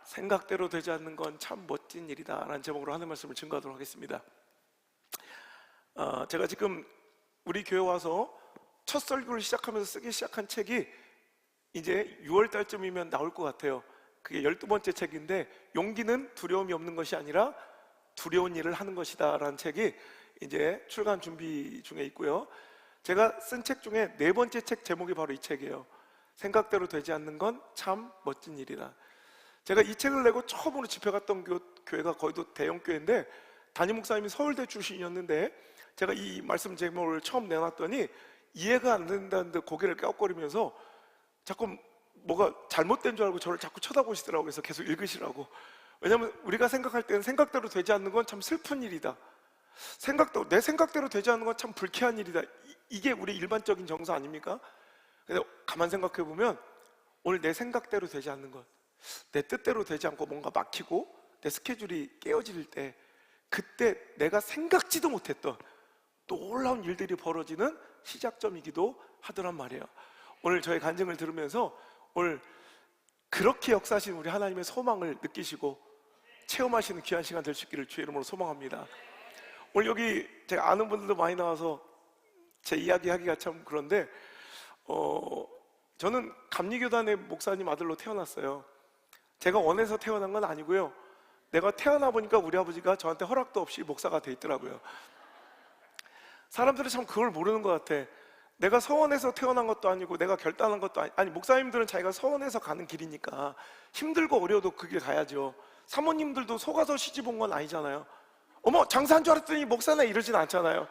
생각대로 되지 않는 건 참 멋진 일이다 라는 제목으로 하는 말씀을 증거하도록 하겠습니다. 제가 지금 우리 교회 와서 첫 설교를 시작하면서 쓰기 시작한 책이 이제 6월 달쯤이면 나올 것 같아요. 그게 12번째 책인데, 용기는 두려움이 없는 것이 아니라 두려운 일을 하는 것이다 라는 책이 이제 출간 준비 중에 있고요. 제가 쓴 책 중에 4번째 책 제목이 바로 이 책이에요. 생각대로 되지 않는 건 참 멋진 일이다. 제가 이 책을 내고 처음으로 집회 갔던 교회가 거의도 대형 교회인데, 담임 목사님이 서울대 출신이었는데, 제가 이 말씀 제목을 처음 내놨더니 이해가 안 된다는 데 고개를 갸웃거리면서 자꾸 뭐가 잘못된 줄 알고 저를 자꾸 쳐다보시더라고요. 그래서 계속 읽으시라고. 왜냐하면 우리가 생각할 때는 생각대로 되지 않는 건 참 슬픈 일이다, 내 생각대로 되지 않는 건 참 불쾌한 일이다, 이게 우리 일반적인 정서 아닙니까? 근데 가만 생각해 보면 오늘 내 생각대로 되지 않는 것, 내 뜻대로 되지 않고 뭔가 막히고 내 스케줄이 깨어질 때, 그때 내가 생각지도 못했던 놀라운 일들이 벌어지는 시작점이기도 하더란 말이에요. 오늘 저의 간증을 들으면서 오늘 그렇게 역사하신 우리 하나님의 소망을 느끼시고 체험하시는 귀한 시간 될 수 있기를 주의 이름으로 소망합니다. 오늘 여기 제가 아는 분들도 많이 나와서 제 이야기 하기가 참 그런데, 저는 감리교단의 목사님 아들로 태어났어요. 제가 원해서 태어난 건 아니고요, 내가 태어나 보니까 우리 아버지가 저한테 허락도 없이 목사가 돼 있더라고요. 사람들은 참 그걸 모르는 것 같아. 내가 서원해서 태어난 것도 아니고 내가 결단한 것도 아니, 목사님들은 자기가 서원해서 가는 길이니까 힘들고 어려워도 그 길 가야죠. 사모님들도 속아서 시집 온 건 아니잖아요. 어머, 장사한 줄 알았더니 목사네 이러진 않잖아요.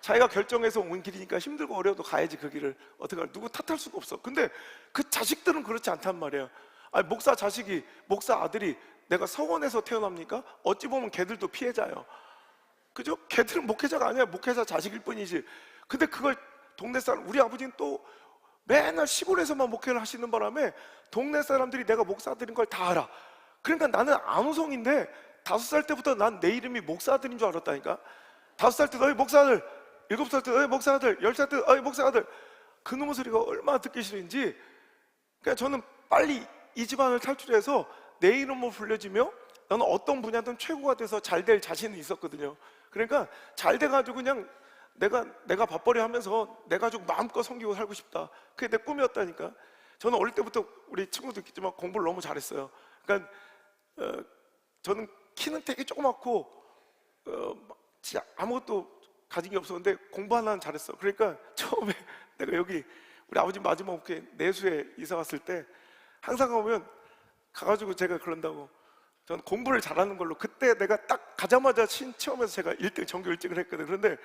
자기가 결정해서 온 길이니까 힘들고 어려워도 가야지 그 길을. 어떻게 누구 탓할 수가 없어. 근데 그 자식들은 그렇지 않단 말이에요. 아니, 목사 자식이, 목사 아들이 내가 서원해서 태어납니까? 어찌 보면 걔들도 피해자예요. 그죠? 걔들은 목회자가 아니야. 목회자 자식일 뿐이지. 근데 그걸 동네 사람, 우리 아버지는 또 맨날 시골에서만 목회를 하시는 바람에 동네 사람들이 내가 목사들인 걸 다 알아. 그러니까 나는 안우성인데 5살 때부터 난 내 이름이 목사들인 줄 알았다니까. 5살 때 너희 목사들, 7살 때 너희 목사들, 10살 때 너희 목사들. 그놈의 소리가 얼마나 듣기 싫은지. 그러니까 저는 빨리 이 집안을 탈출해서 내 이름으로 불려지며 나는 어떤 분야든 최고가 돼서 잘 될 자신이 있었거든요. 그러니까 잘 돼가지고 그냥 내가 밥벌이 하면서 내 가족 마음껏 섬기고 살고 싶다, 그게 내 꿈이었다니까. 저는 어릴 때부터 우리 친구도 있겠지만 공부를 너무 잘했어요. 그러니까 저는 키는 되게 조그맣고 진짜 아무것도 가진 게 없었는데 공부 하나는 잘했어. 그러니까 처음에 내가 여기 우리 아버지 마지막 목회 내수에 이사 왔을 때 항상 가면 가가지고 제가 그런다고, 전 공부를 잘하는 걸로, 그때 내가 딱 가자마자 체험에서 제가 1등, 전교 1등을 했거든. 그런데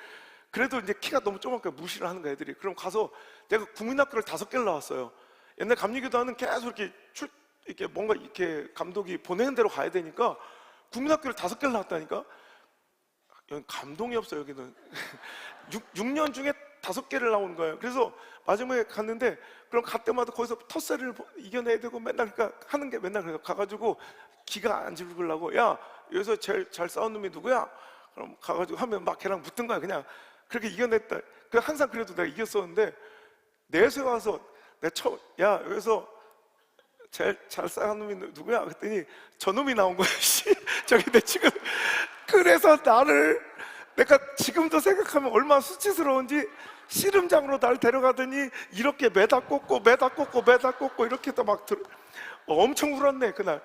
그래도 이제 키가 너무 조그마니까 무시를 하는 거야, 애들이. 그럼 가서 내가 국민학교를 5개를 나왔어요. 옛날 감리교단은 계속 이렇게 뭔가 이렇게 감독이 보내는 대로 가야 되니까 국민학교를 5개를 나왔다니까. 여기 감동이 없어, 여기는. 6년 중에 5개를 나오는 거예요. 그래서 마지막에 갔는데, 그럼 갈 때마다 거기서 텃세를 이겨내야 되고 맨날, 그러니까 하는 게 맨날 그래요. 가가지고 기가 안 죽으려고, 야, 여기서 제일 잘 싸운 놈이 누구야? 그럼 가가지고 하면 막 걔랑 붙은 거야, 그냥. 그렇게 이겨냈다. 항상 그래도 내가 이겼었는데, 내수에 와서 내가 처음, 야, 여기서 제일 잘 싸운 놈이 누구야? 그랬더니 저놈이 나온 거야. 저기 내 지금. 그래서 내가 지금도 생각하면 얼마나 수치스러운지, 씨름장으로 날 데려가더니 이렇게 매다 꽂고 이렇게 또 막 엄청 울었네, 그날.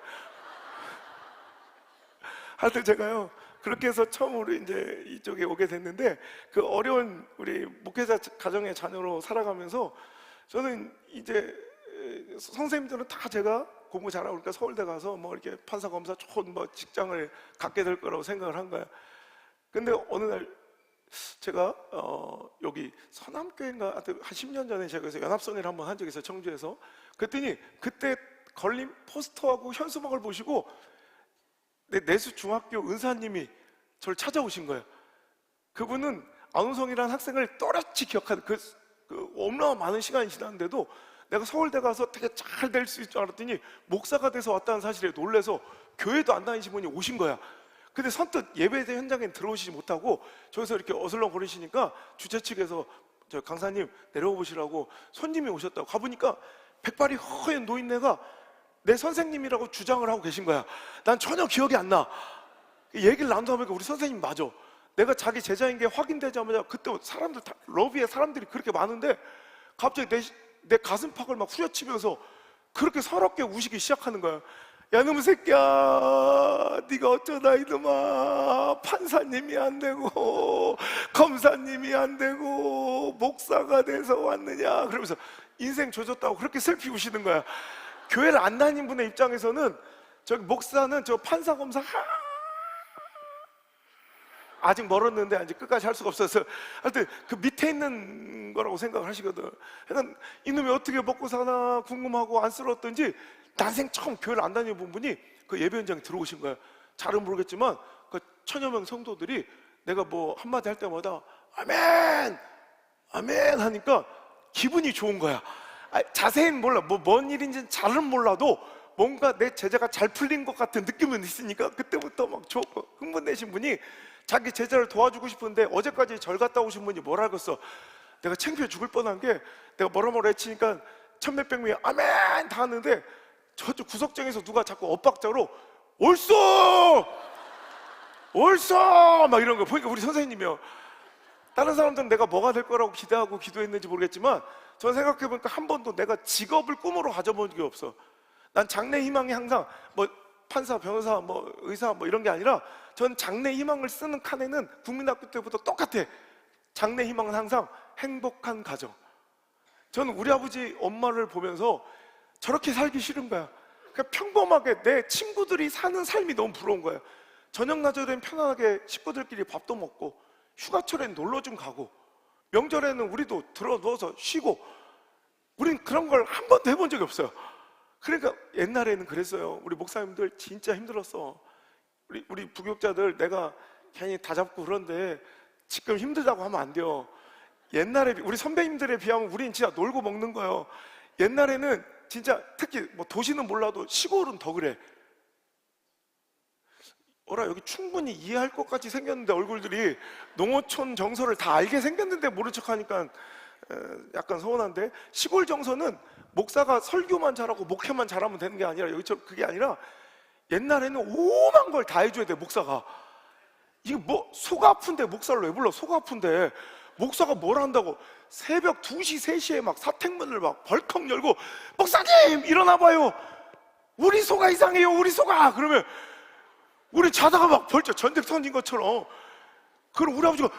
하여튼 제가요, 그렇게 해서 처음으로 이제 이쪽에 오게 됐는데, 그 어려운 우리 목회자 가정의 자녀로 살아가면서 저는 이제 선생님들은 다 제가 공부 잘하고 그러니까 서울대 가서 뭐 이렇게 판사, 검사 좋은 뭐 직장을 갖게 될 거라고 생각을 한 거야. 근데 어느 날 제가 여기 서남교회인가 한 10년 전에 제가 그래서 연합성회를 한번 한 적이 있어요, 청주에서. 그랬더니 그때 걸린 포스터하고 현수막을 보시고 내수 중학교 은사님이 저를 찾아오신 거예요. 그분은 안우성이라는 학생을 또렷이 기억하는, 그 얼마나 많은 시간이 지났는데도 내가 서울대 가서 되게 잘 될 수 있을 줄 알았더니 목사가 돼서 왔다는 사실에 놀래서 교회도 안 다니신 분이 오신 거야. 근데 선뜻 예배 현장에 들어오시지 못하고 저기서 이렇게 어슬렁거리시니까 주최 측에서 저 강사님 내려오시라고 손님이 오셨다고 가보니까 백발이 허연 노인네가 내 선생님이라고 주장을 하고 계신 거야. 난 전혀 기억이 안 나. 얘기를 나누다 보니까 우리 선생님 맞아. 내가 자기 제자인 게 확인되자마자 그때 사람들 다, 러비에 사람들이 그렇게 많은데 갑자기 내 가슴팍을 막 후려치면서 그렇게 서럽게 우시기 시작하는 거야. 야, 놈의 새끼야, 네가 어쩌다 이놈아 판사님이 안 되고 검사님이 안 되고 목사가 돼서 왔느냐, 그러면서 인생 조졌다고 그렇게 슬피 우시는 거야. 교회를 안 다닌 분의 입장에서는 저기 목사는 저 판사 검사 아직 멀었는데 이제 끝까지 할 수가 없어서 하여튼 그 밑에 있는 거라고 생각을 하시거든. 그러니까 이놈이 어떻게 먹고 사나 궁금하고 안쓰러웠던지 난생 처음 교회를 안 다니는 분이 그 예배 현장에 들어오신 거야. 잘은 모르겠지만 그 천여 명 성도들이 내가 뭐 한마디 할 때마다 아멘! 아멘! 하니까 기분이 좋은 거야. 자세히는 몰라. 뭐 뭔 일인지는 잘은 몰라도 뭔가 내 제자가 잘 풀린 것 같은 느낌은 있으니까 그때부터 막 좋고 흥분되신 분이 자기 제자를 도와주고 싶은데 어제까지 절 갔다 오신 분이 뭐라 그랬어. 내가 창피해 죽을 뻔한 게 내가 뭐라 외치니까 천몇백 명이 아멘! 다 하는데 저쪽 구석장에서 누가 자꾸 엇박자로 옳소! 옳소! 막 이런 거 보니까 우리 선생님이요. 다른 사람들은 내가 뭐가 될 거라고 기대하고 기도했는지 모르겠지만 저는 생각해보니까 한 번도 내가 직업을 꿈으로 가져본 적이 없어. 난 장래 희망이 항상 뭐 판사, 변호사, 뭐 의사 뭐 이런 게 아니라 전 장래 희망을 쓰는 칸에는 국민학교 때부터 똑같아. 장래 희망은 항상 행복한 가정. 저는 우리 아버지 엄마를 보면서 저렇게 살기 싫은 거야. 그냥 평범하게 내 친구들이 사는 삶이 너무 부러운 거야. 저녁 낮에는 편안하게 식구들끼리 밥도 먹고 휴가철엔 놀러 좀 가고 명절에는 우리도 들어 누워서 쉬고 우린 그런 걸 한 번도 해본 적이 없어요. 그러니까 옛날에는 그랬어요. 우리 목사님들 진짜 힘들었어. 우리 부교육자들 내가 괜히 다 잡고 그런데 지금 힘들다고 하면 안 돼요. 옛날에 우리 선배님들에 비하면 우린 진짜 놀고 먹는 거예요. 옛날에는 진짜 특히 뭐 도시는 몰라도 시골은 더 그래. 여기 충분히 이해할 것 같이 생겼는데 얼굴들이 농어촌 정서를 다 알게 생겼는데 모른 척하니까 약간 서운한데, 시골 정서는 목사가 설교만 잘하고 목회만 잘하면 되는 게 아니라 여기처럼 그게 아니라 옛날에는 오만 걸 다 해줘야 돼. 목사가 이게 뭐 속 아픈데 목사를 왜 불러? 속 아픈데 목사가 뭘 한다고 새벽 2시 3시에 막 사택문을 막 벌컥 열고 목사님 일어나봐요, 우리 소가 이상해요, 우리 소가. 그러면 우리 자다가 막 벌쩍 전쟁 터진 것처럼. 그럼 우리 아버지가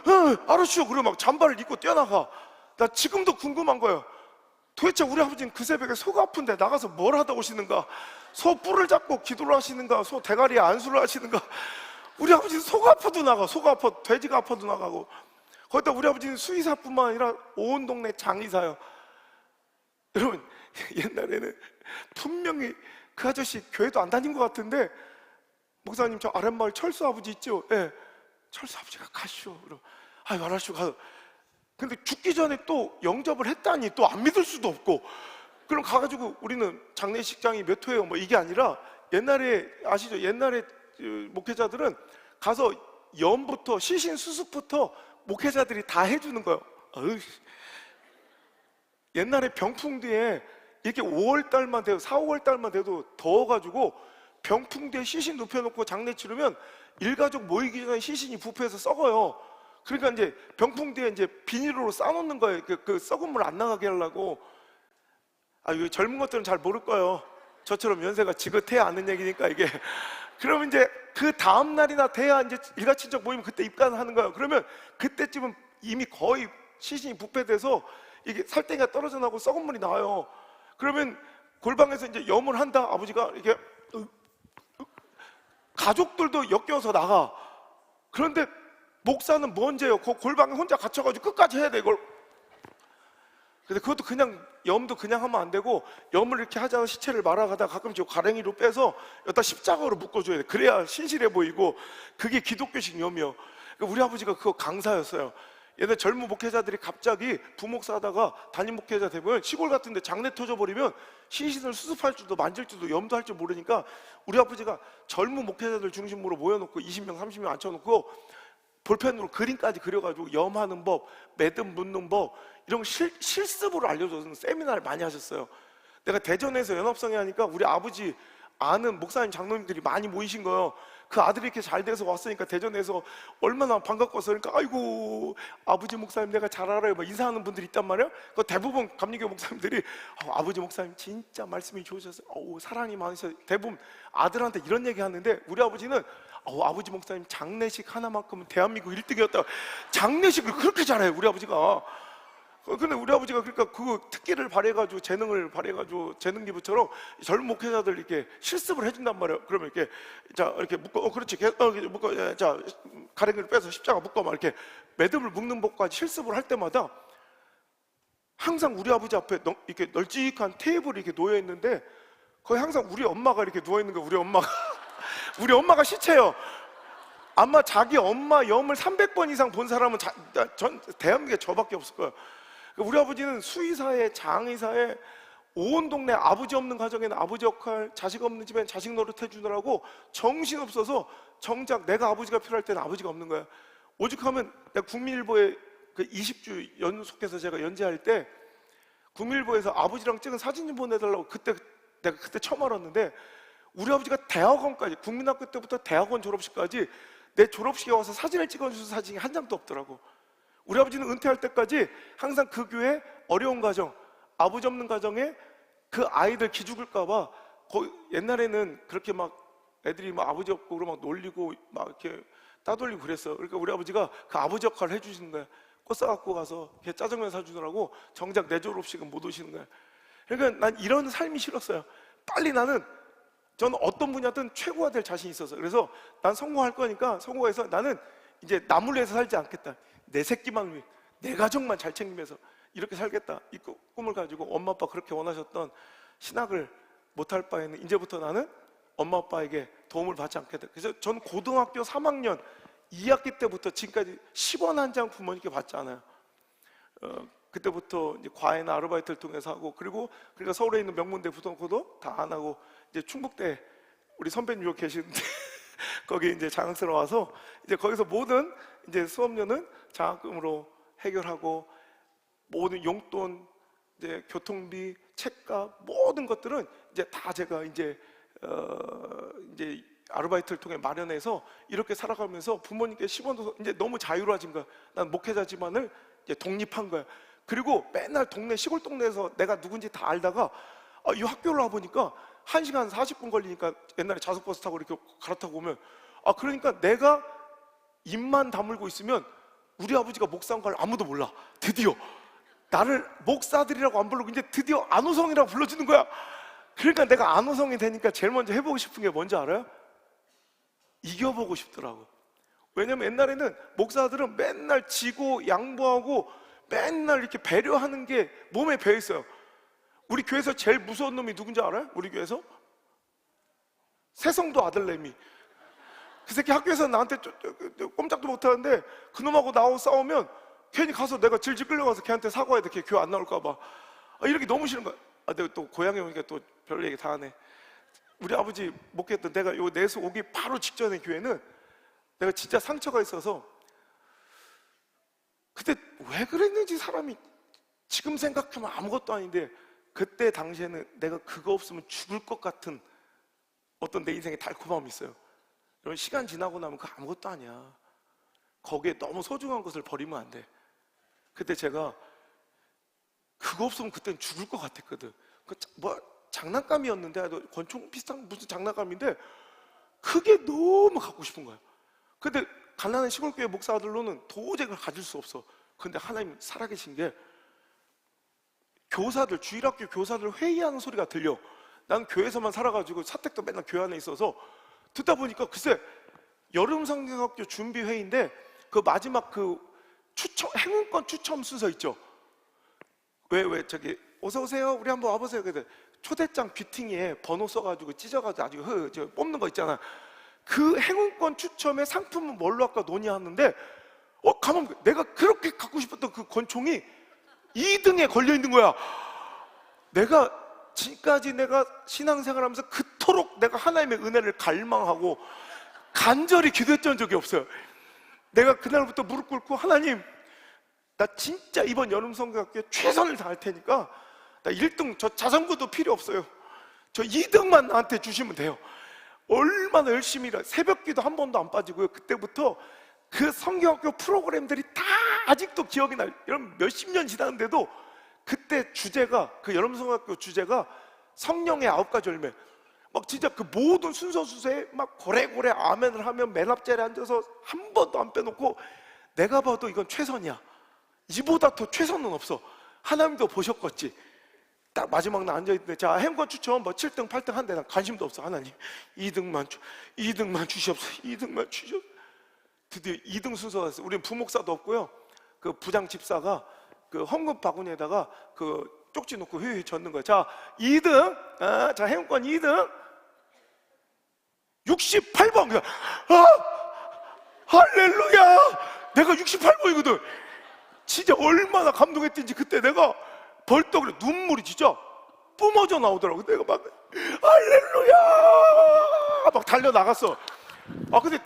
알았슈 그러면 막 잠바를 입고 뛰어나가. 나 지금도 궁금한 거예요. 도대체 우리 아버지는 그 새벽에 소가 아픈데 나가서 뭘 하다 오시는가? 소 뿔을 잡고 기도를 하시는가? 소 대가리에 안수를 하시는가? 우리 아버지는 소가 아파도 나가. 소가 아파, 돼지가 아파도 나가고. 거기다 우리 아버지는 수의사뿐만 아니라 온 동네 장의사요. 여러분, 옛날에는 분명히 그 아저씨 교회도 안 다닌 것 같은데, 목사님 저 아랫마을 철수 아버지 있죠? 예. 네. 철수 아버지가 가시오. 그럼 아유 알았슈 가서. 근데 죽기 전에 또 영접을 했다니 또 안 믿을 수도 없고. 그럼 가가지고 우리는 장례식장이 몇 호예요 뭐 이게 아니라, 옛날에 아시죠? 옛날에 목회자들은 가서 염부터 시신 수습부터 목회자들이 다 해주는 거예요. 옛날에 병풍 뒤에 이렇게 5월달만 돼도 4, 5월달만 돼도 더워가지고 병풍 뒤에 시신 눕혀놓고 장례 치르면 일가족 모이기 전에 시신이 부패해서 썩어요. 그러니까 이제 병풍 뒤에 이제 비닐로 싸놓는 거예요. 그 썩은 물 안 나가게 하려고. 이거 젊은 것들은 잘 모를 거예요. 저처럼 연세가 지긋해야 아는 얘기니까 이게. 그러면 이제 그 다음 날이나 돼야 이제 일가친척 모이면 그때 입간하는 거예요. 그러면 그때쯤은 이미 거의 시신이 부패돼서 이게 살덩이가 떨어져 나고 썩은 물이 나와요. 그러면 골방에서 이제 염을 한다. 아버지가 이렇게 가족들도 엮여서 나가. 그런데 목사는 뭔지요? 그 골방에 혼자 갇혀가지고 끝까지 해야 돼 이걸. 근데 그것도 그냥 염도 그냥 하면 안 되고, 염을 이렇게 하자고 시체를 말아가다가 가끔씩 가랭이로 빼서 여기다 십자가로 묶어줘야 돼. 그래야 신실해 보이고. 그게 기독교식 염이요. 우리 아버지가 그거 강사였어요. 옛날 젊은 목회자들이 갑자기 부목사 하다가 담임 목회자 되면 시골 같은 데 장례 터져버리면 시신을 수습할 줄도 만질 줄도 염도 할 줄 모르니까 우리 아버지가 젊은 목회자들 중심으로 모여놓고 20명 30명 앉혀놓고 볼펜으로 그림까지 그려가지고 염하는 법, 매듭 묻는 법 이런 거 실습으로 알려줘서 세미나를 많이 하셨어요. 내가 대전에서 연합성회 하니까 우리 아버지 아는 목사님 장로님들이 많이 모이신 거예요. 그 아들이 이렇게 잘 돼서 왔으니까 대전에서 얼마나 반갑고서 그러니까 아이고 아버지 목사님 내가 잘 알아요 막 인사하는 분들이 있단 말이에요. 그 대부분 감리교 목사님들이 아버지 목사님 진짜 말씀이 좋으셔서 사랑이 많으셔서 대부분 아들한테 이런 얘기 하는데 우리 아버지는 아버지 목사님 장례식 하나만큼은 대한민국 1등이었다. 장례식을 그렇게 잘해요 우리 아버지가. 근데 우리 아버지가 그러니까 그 특기를 발휘해가지고 재능을 발휘해가지고 재능 기부처럼 젊은 목회자들 이렇게 실습을 해준단 말이에요. 그러면 이렇게 자 이렇게 묶어 그렇지 이렇게 묶어 자 가랭이를 빼서 십자가 묶어 막 이렇게 매듭을 묶는 법까지 실습을 할 때마다 항상 우리 아버지 앞에 이렇게 널찍한 테이블이 이렇게 놓여 있는데 거기 항상 우리 엄마가 이렇게 누워 있는 거예요. 우리 엄마가 우리 엄마가 시체예요. 아마 자기 엄마 염을 300번 이상 본 사람은 전 대한민국에 저밖에 없을 거예요. 우리 아버지는 수의사에 장의사에 온 동네 아버지 없는 가정에는 아버지 역할, 자식 없는 집엔 자식 노릇 해주느라고 정신없어서 정작 내가 아버지가 필요할 때는 아버지가 없는 거야. 오죽하면 내가 국민일보에 그 20주 연속해서 제가 연재할 때 국민일보에서 아버지랑 찍은 사진 좀 보내달라고 내가 그때 처음 알았는데 우리 아버지가 대학원까지 국민학교 때부터 대학원 졸업식까지 내 졸업식에 와서 사진을 찍어주신 사진이 한 장도 없더라고. 우리 아버지는 은퇴할 때까지 항상 그 교회 어려운 가정, 아버지 없는 가정에 그 아이들 기죽을까봐 옛날에는 그렇게 막 애들이 막 아버지 없고 그러고 막 놀리고 막 이렇게 따돌리고 그랬어. 그러니까 우리 아버지가 그 아버지 역할을 해주시는 거야. 꽃 사갖고 가서 이렇게 짜장면 사주느라고 정작 내 졸업식은 못 오시는 거야. 그러니까 난 이런 삶이 싫었어요. 빨리 저는 어떤 분야든 최고가 될 자신이 있어서 그래서 난 성공할 거니까 성공해서 나는 이제 남을 위해서 살지 않겠다. 내 새끼만 위해 내 가족만 잘 챙기면서 이렇게 살겠다 이 꿈을 가지고 엄마 아빠 그렇게 원하셨던 신학을 못할 바에는 이제부터 나는 엄마 아빠에게 도움을 받지 않겠다. 그래서 전 고등학교 3학년 2학기 때부터 지금까지 10원 한 장 부모님께 받지 않아요. 그때부터 이제 과외나 아르바이트를 통해서 하고 그러니까 서울에 있는 명문대 부동고도 다 안 하고 이제 충북대 우리 선배님 여기 계시는데 거기 이제 장학생으로 와서 이제 거기서 모든 이제 수업료는 장학금으로 해결하고 모든 용돈, 이제 교통비, 책값 모든 것들은 이제 다 제가 이제 아르바이트를 통해 마련해서 이렇게 살아가면서 부모님께 10원도 이제 너무 자유로워진 거야. 난 목회자지만을 이제 독립한 거야. 그리고 맨날 시골 동네에서 내가 누군지 다 알다가 이 학교를 와보니까 1시간 40분 걸리니까 옛날에 자석버스 타고 이렇게 갈아타고 오면 그러니까 내가 입만 다물고 있으면 우리 아버지가 목사인 걸 아무도 몰라. 드디어 나를 목사들이라고 안 부르고 이제 드디어 안호성이라고 불러주는 거야. 그러니까 내가 안호성이 되니까 제일 먼저 해보고 싶은 게 뭔지 알아요? 이겨보고 싶더라고. 왜냐면 옛날에는 목사들은 맨날 지고 양보하고 맨날 이렇게 배려하는 게 몸에 배어있어요. 우리 교회에서 제일 무서운 놈이 누군지 알아요? 우리 교회에서? 새성도 아들내미. 그 새끼 학교에서 나한테 꼼짝도 못하는데 그놈하고 나하고 싸우면 괜히 가서 내가 질질 끌려가서 걔한테 사과해야 돼. 걔 교회 안 나올까 봐. 이렇게 너무 싫은 거야. 내가 또 고향에 오니까 또 별 얘기 다 하네. 우리 아버지 목회했던 내가 요 내수 오기 바로 직전의 교회는 내가 진짜 상처가 있어서 그때 왜 그랬는지 사람이 지금 생각하면 아무것도 아닌데 그때 당시에는 내가 그거 없으면 죽을 것 같은 어떤 내 인생의 달콤함이 있어요. 여러분 시간 지나고 나면 그거 아무것도 아니야. 거기에 너무 소중한 것을 버리면 안 돼. 그때 제가 그거 없으면 그땐 죽을 것 같았거든. 장난감이었는데 권총 비슷한 무슨 장난감인데 그게 너무 갖고 싶은 거야. 근데 가난한 시골교회 목사들로는 도저히 그걸 가질 수 없어. 근데 하나님 살아계신 게 주일학교 교사들 회의하는 소리가 들려. 난 교회에서만 살아가지고 사택도 맨날 교회 안에 있어서 듣다 보니까 글쎄 여름성경학교 준비회의인데 그 마지막 행운권 추첨 순서 있죠. 왜 저기 어서 오세요 우리 한번 와보세요. 근데 초대장 귀퉁이에 번호 써가지고 찢어가지고 뽑는 거 있잖아. 그 행운권 추첨의 상품은 뭘로 할까 논의하는데 가만 내가 그렇게 갖고 싶었던 그 권총이 2등에 걸려있는 거야. 내가 지금까지 내가 신앙생활하면서 그토록 내가 하나님의 은혜를 갈망하고 간절히 기도했던 적이 없어요. 내가 그날부터 무릎 꿇고 하나님 나 진짜 이번 여름 성경학교에 최선을 다할 테니까 나 1등, 저 자전거도 필요 없어요. 저 2등만 나한테 주시면 돼요. 얼마나 열심히 일하, 새벽기도 한 번도 안 빠지고요. 그때부터 그 성경학교 프로그램들이 다 아직도 기억이 나요. 여러분, 몇십 년 지났는데도 그때 주제가, 그 여름성경학교 주제가 성령의 9가지 열매. 막 진짜 그 모든 순서수세에 막 고래고래 아멘을 하면 맨 앞자리에 앉아서 한 번도 안 빼놓고, 내가 봐도 이건 최선이야, 이보다 더 최선은 없어, 하나님도 보셨겠지. 딱 마지막 날 앉아있는데, 자, 행권 추천 뭐 7등 8등 한데 난 관심도 없어. 하나님 2등만 주시옵소서. 2등만 주시옵소서. 드디어 2등 순서가 됐어요. 우리는 부목사도 없고요, 그 부장 집사가 그 헌금 바구니에다가 그 쪽지 놓고 휘휘 젓는 거예요. 자, 2등, 자, 행운권 2등 68번. 할렐루야, 내가 68번이거든 진짜 얼마나 감동했던지. 그때 내가 벌떡 눈물이 진짜 뿜어져 나오더라고. 내가 막 할렐루야 막 달려나갔어. 근데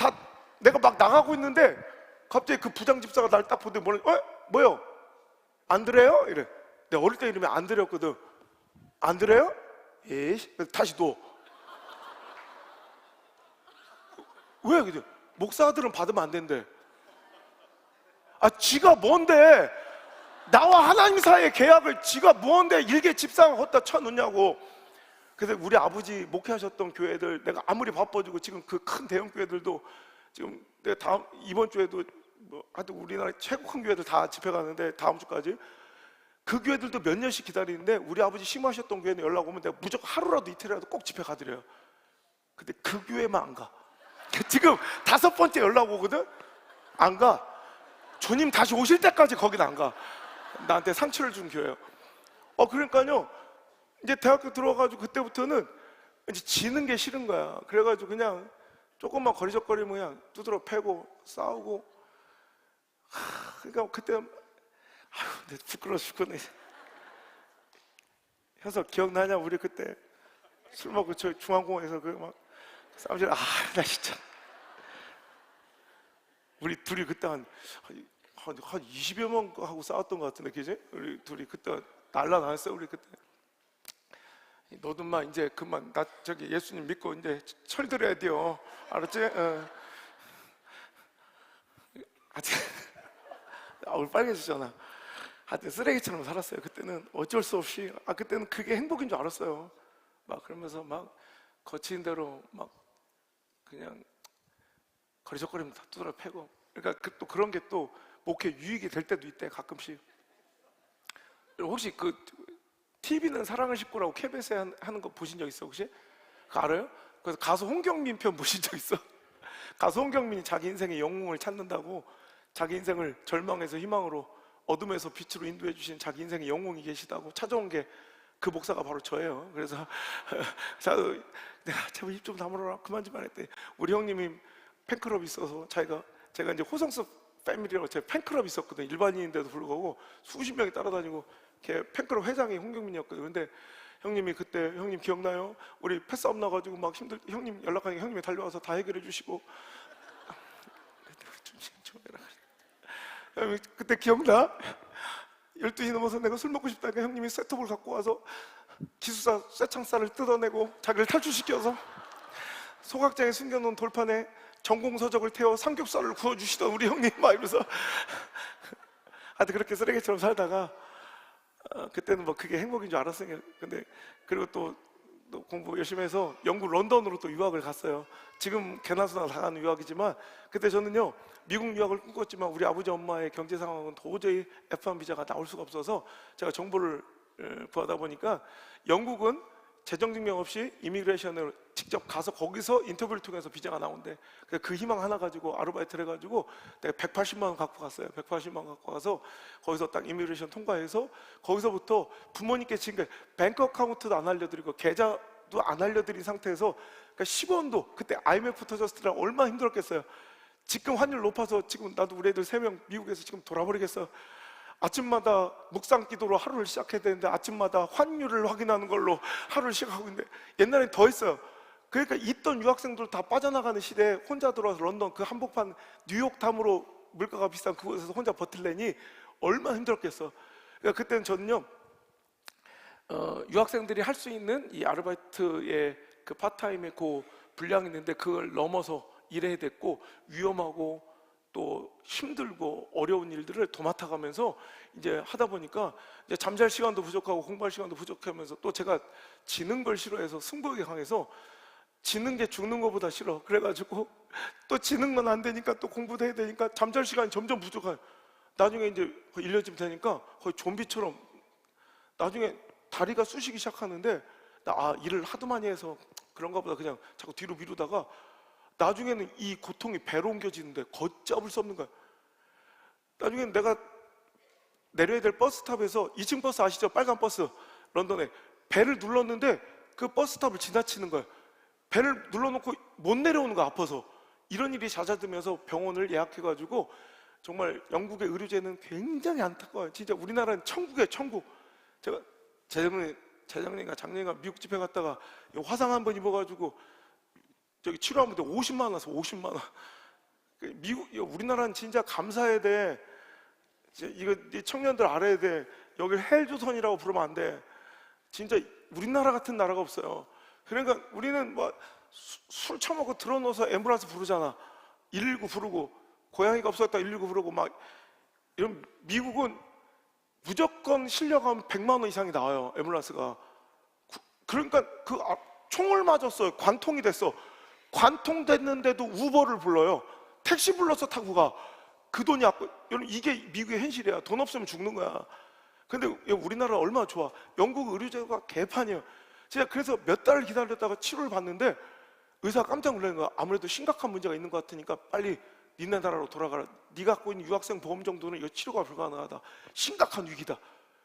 내가 막 나가고 있는데 갑자기 그 부장 집사가 날 딱 보더니 뭐요? 안드레요? 이래. 내가 어릴 때 이름이 안드레였거든. 안드레요? 에이, 다시 둬. 왜? 근데 목사들은 받으면 안 된대. 지가 뭔데 나와 하나님 사이의 계약을 지가 뭔데 일개 집사가 헛다 쳐놓냐고. 그래서 우리 아버지 목회하셨던 교회들 내가 아무리 바빠지고, 지금 그 큰 대형 교회들도 지금 내가 이번 주에도 뭐 하여튼 우리나라 최고 큰 교회들 다 집회 가는데, 다음 주까지 그 교회들도 몇 년씩 기다리는데, 우리 아버지 심하셨던 교회는 연락 오면 내가 무조건 하루라도 이틀이라도 꼭 집회 가드려요. 근데 그 교회만 안 가. 지금 5번째 연락 오거든? 안 가. 주님 다시 오실 때까지 거긴 안 가. 나한테 상처를 준 교회예요. 그러니까요, 이제 대학교 들어가가지고 그때부터는 이제 지는 게 싫은 거야. 그래가지고 그냥 조금만 거리적거리면 그냥 두드러 패고 싸우고. 그러니까 그때 내 부끄러워 죽겠네. 현석 기억나냐? 우리 그때 술 먹고 저 중앙공원에서 그 막 싸우지. 나 진짜. 우리 둘이 그때 한 20여 명 하고 싸웠던 것 같은데, 그지? 우리 둘이 그때 날라다녔어요. 우리 그때. 너도 막 이제 그만, 나 저기 예수님 믿고 이제 철들어야 돼요. 알았지? 하여튼 얼굴 빨개지잖아. 하여튼 쓰레기처럼 살았어요. 그때는 어쩔 수 없이. 그때는 그게 행복인 줄 알았어요. 막 그러면서 막 거친 대로 막 그냥 거리적거리면 다 두드려 패고. 그러니까 또 그런 게 또 목회 유익이 될 때도 있대, 가끔씩. 혹시 그 TV는 사랑을 싣고라고 KBS에 하는 거 보신 적 있어 혹시? 그거 알아요? 그래서 가수 홍경민 편 보신 적 있어? 가수 홍경민이 자기 인생의 영웅을 찾는다고, 자기 인생을 절망에서 희망으로, 어둠에서 빛으로 인도해 주신 자기 인생의 영웅이 계시다고 찾아온 게 그 목사가 바로 저예요. 그래서 내가 제발 입 좀 다물어라, 그만 좀 안 했대. 우리 형님이 팬클럽이 있어서 제가 이제 호성스 패밀리라고 제 팬클럽이 있었거든. 일반인인데도 불구하고 수십 명이 따라다니고, 걔 팬클럽 회장이 홍경민이었거든. 근데 형님이 그때, 형님 기억나요? 우리 패싸움 나가지고 막 형님 연락하니까 형님이 달려와서 다 해결해 주시고. 그때 기억나? 12시 넘어서 내가 술 먹고 싶다니까 형님이 셋톱을 갖고 와서 기숙사 쇠창살을 뜯어내고 자기를 탈출시켜서 소각장에 숨겨놓은 돌판에 전공서적을 태워 삼겹살을 구워주시던 우리 형님, 막 이러면서 하여튼 그렇게 쓰레기처럼 살다가, 그때는 뭐 그게 행복인 줄 알았어요. 근데 그리고 또 공부 열심히 해서 영국 런던으로 또 유학을 갔어요. 지금 개나소나 다 가는 유학이지만, 그때 저는요 미국 유학을 꿈꿨지만 우리 아버지 엄마의 경제 상황은 도저히 F1 비자가 나올 수가 없어서 제가 정보를 구하다 보니까, 영국은 재정증명 없이 이미그레이션을 직접 가서 거기서 인터뷰를 통해서 비자가 나온대. 그래서 그 희망 하나 가지고 아르바이트를 해가지고 내가 180만 원 갖고 갔어요. 180만 원 갖고 가서 거기서 딱 이미그레이션 통과해서, 거기서부터 부모님께 지금 뱅크 어카운트도 안 알려드리고 계좌도 안 알려드린 상태에서, 그러니까 10원도, 그때 IMF 터졌을 때랑 얼마나 힘들었겠어요. 지금 환율 높아서 지금 나도 우리 애들 3명 미국에서 지금 돌아버리겠어. 아침마다 묵상 기도로 하루를 시작해야 되는데 아침마다 환율을 확인하는 걸로 하루를 시작하고 있는데, 옛날엔 더 했어요. 그러니까 있던 유학생들 다 빠져나가는 시대에 혼자 들어와서 런던 그 한복판 뉴욕담으로 물가가 비싼 그곳에서 혼자 버틸래니 얼마나 힘들었겠어. 그러니까 그때는 저는요 유학생들이 할 수 있는 이 아르바이트의 그 파트타임의 그 분량이 있는데 그걸 넘어서 일해야 됐고 위험하고 또 힘들고 어려운 일들을 도맡아가면서 이제 하다 보니까 이제 잠잘 시간도 부족하고 공부할 시간도 부족하면서 또 제가 지는 걸 싫어해서 승부욕이 강해서 지는 게 죽는 것보다 싫어. 그래가지고 또 지는 건 안 되니까 또 공부도 해야 되니까 잠잘 시간이 점점 부족해요. 나중에 이제 1년쯤 되니까 거의 좀비처럼 나중에 다리가 쑤시기 시작하는데 일을 하도 많이 해서 그런가 보다 그냥 자꾸 뒤로 미루다가 나중에는 이 고통이 배로 옮겨지는데 걷잡을 수 없는 거야. 나중에는 내가 내려야 될 버스탑에서 2층 버스 아시죠? 빨간 버스 런던에 배를 눌렀는데 그 버스탑을 지나치는 거야. 배를 눌러놓고 못 내려오는 거야, 아파서. 이런 일이 잦아들면서 병원을 예약해가지고 정말 영국의 의료제는 굉장히 안타까워요. 진짜 우리나라는 천국이에요, 천국. 제가 재작년인가 작년인가 미국 집회 갔다가 화상 한 번 입어가지고 저기 치료하면 50만 원 나서 50만 원. 우리나라는 진짜 감사해야 돼. 이거 청년들 알아야 돼. 여길 헬조선이라고 부르면 안 돼. 진짜 우리나라 같은 나라가 없어요. 그러니까 우리는 뭐 술 처먹고 들어놓아서 앰뷸런스 부르잖아. 119 부르고 고양이가 없었다 119 부르고 막 이런. 미국은 무조건 실려가면 100만 원 이상이 나와요, 앰뷸런스가. 그러니까 총을 맞았어요. 관통이 됐어. 관통됐는데도 우버를 불러요. 택시 불러서 타고 가. 그 돈이 여러분 이게 미국의 현실이야. 돈 없으면 죽는 거야. 근데 우리나라 얼마나 좋아. 영국 의료제가 개판이에요. 제가 그래서 몇 달을 기다렸다가 치료를 받는데 의사가 깜짝 놀라는 거야. 아무래도 심각한 문제가 있는 것 같으니까 빨리 니네 나라로 돌아가라. 네가 갖고 있는 유학생 보험 정도는 이 치료가 불가능하다. 심각한 위기다.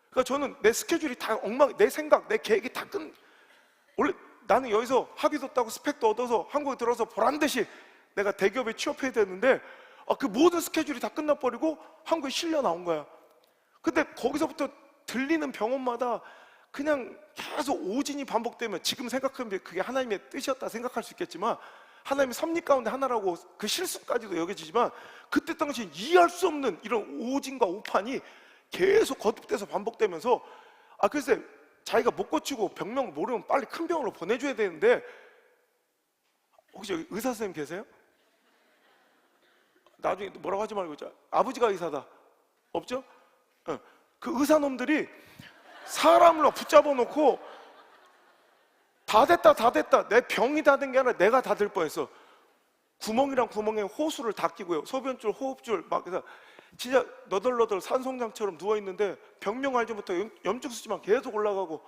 그러니까 저는 내 스케줄이 다 내 생각, 내 계획이 다 원래 나는 여기서 학위도 따고 스펙도 얻어서 한국에 들어서 보란듯이 내가 대기업에 취업해야 되는데 그 모든 스케줄이 다 끝나버리고 한국에 실려 나온 거야. 근데 거기서부터 들리는 병원마다 그냥 계속 오진이 반복되면, 지금 생각하면 그게 하나님의 뜻이었다 생각할 수 있겠지만, 하나님의 섭리 가운데 하나라고 그 실수까지도 여겨지지만, 그때 당시 이해할 수 없는 이런 오진과 오판이 계속 거듭돼서 반복되면서 글쎄 자기가 못 고치고 병명 모르면 빨리 큰 병원으로 보내줘야 되는데, 혹시 여기 의사 선생님 계세요? 나중에 뭐라고 하지 말고 아버지가 의사다 없죠? 그 의사놈들이 사람을 막 붙잡아 놓고 다 됐다 내 병이 다 된 게 아니라 내가 다 될 뻔했어. 구멍이랑 구멍에 호수를 다 끼고요, 소변줄, 호흡줄 막. 그래서 진짜 너덜너덜 산송장처럼 누워있는데 병명 알지부터 염증수치만 계속 올라가고,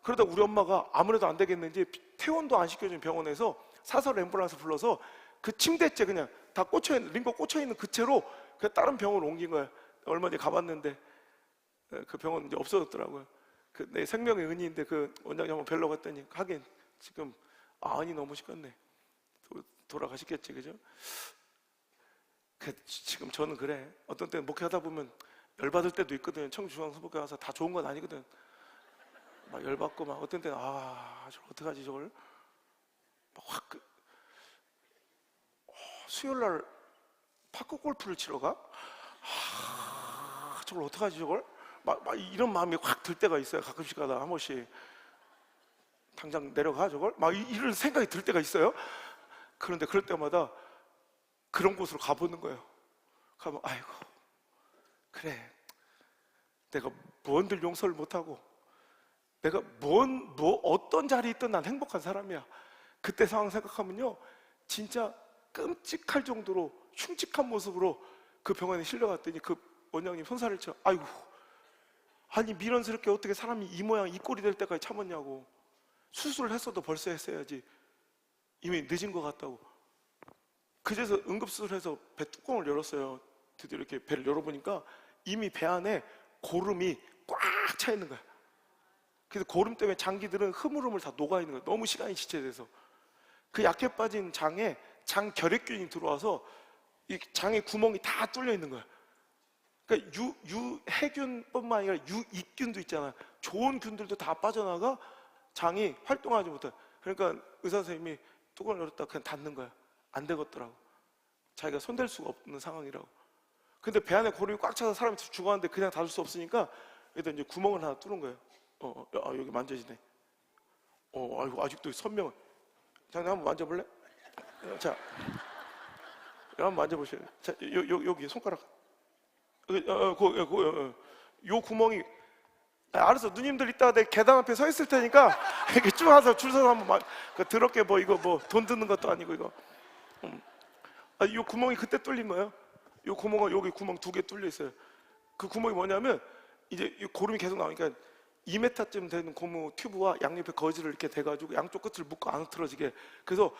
그러다 우리 엄마가 아무래도 안 되겠는지 퇴원도 안 시켜준 병원에서 사설 앰뷸런스 불러서 그 침대째 그냥 다 꽂혀있는, 링거 꽂혀있는 그 채로 그 다른 병원으로 옮긴 거야. 얼마 전에 가봤는데 그 병원 이제 없어졌더라고요. 그 내 생명의 은인인데 그 원장님 한번 뵈러 갔더니 하긴 지금 안이 너무 시켰네. 돌아가시겠지, 그죠? 지금 저는 그래. 어떤 때는 목회하다 보면 열받을 때도 있거든. 청주중앙서복회 와서 다 좋은 건 아니거든. 막 열받고 막 어떤 때는 저걸 어떡하지 저걸. 막 확 수요일날 파크 골프를 치러 가? 저걸 어떡하지 저걸? 막 이런 마음이 확 들 때가 있어요. 가끔씩 가다 한 번씩. 당장 내려가 저걸? 막 이런 생각이 들 때가 있어요. 그런데 그럴 때마다 그런 곳으로 가보는 거예요. 가면 아이고 그래, 내가 뭔들 용서를 못하고 내가 어떤 자리에 있든 난 행복한 사람이야. 그때 상황 생각하면요, 진짜 끔찍할 정도로 흉측한 모습으로 그 병원에 실려갔더니 그 원장님 손살을 쳐. 아이고, 아니 미련스럽게 어떻게 사람이 이 모양 이 꼴이 될 때까지 참았냐고. 수술을 했어도 벌써 했어야지. 이미 늦은 것 같다고. 그제서 응급수술해서 배 뚜껑을 열었어요. 드디어 이렇게 배를 열어보니까 이미 배 안에 고름이 꽉 차 있는 거야. 그래서 고름 때문에 장기들은 흐물흐물 다 녹아있는 거야. 너무 시간이 지체돼서. 그 약해 빠진 장에 장결핵균이 들어와서 이 장의 구멍이 다 뚫려 있는 거야. 그러니까 유해균뿐만 아니라 유익균도 있잖아. 좋은 균들도 다 빠져나가 장이 활동하지 못해. 그러니까 의사 선생님이 뚜껑을 열었다 그냥 닫는 거야. 안 되겠더라고. 자기가 손댈 수가 없는 상황이라고. 근데 배 안에 고름이 꽉 차서 사람이 죽어가는데 그냥 닫을 수 없으니까 여기다 이제 구멍을 하나 뚫은 거예요. 여기 만져지네. 아이고, 아직도 선명. 장님 한번 만져볼래? 자, 한번 만져보실래요? 자, 여기 손가락. 요 구멍이. 알았어. 누님들 이따가 내 계단 앞에 서 있을 테니까 이렇게 쭉 와서 줄 서서 한번 더럽게 뭐 이거 뭐 돈 드는 것도 아니고 이거. 요 구멍이 그때 뚫린 거예요. 요 구멍은 여기 구멍 2개 뚫려 있어요. 그 구멍이 뭐냐면 이제 이 고름이 계속 나오니까 2m쯤 되는 고무 튜브와 양옆에 거즈를 이렇게 대가지고 양쪽 끝을 묶어 안 흐트러지게. 그래서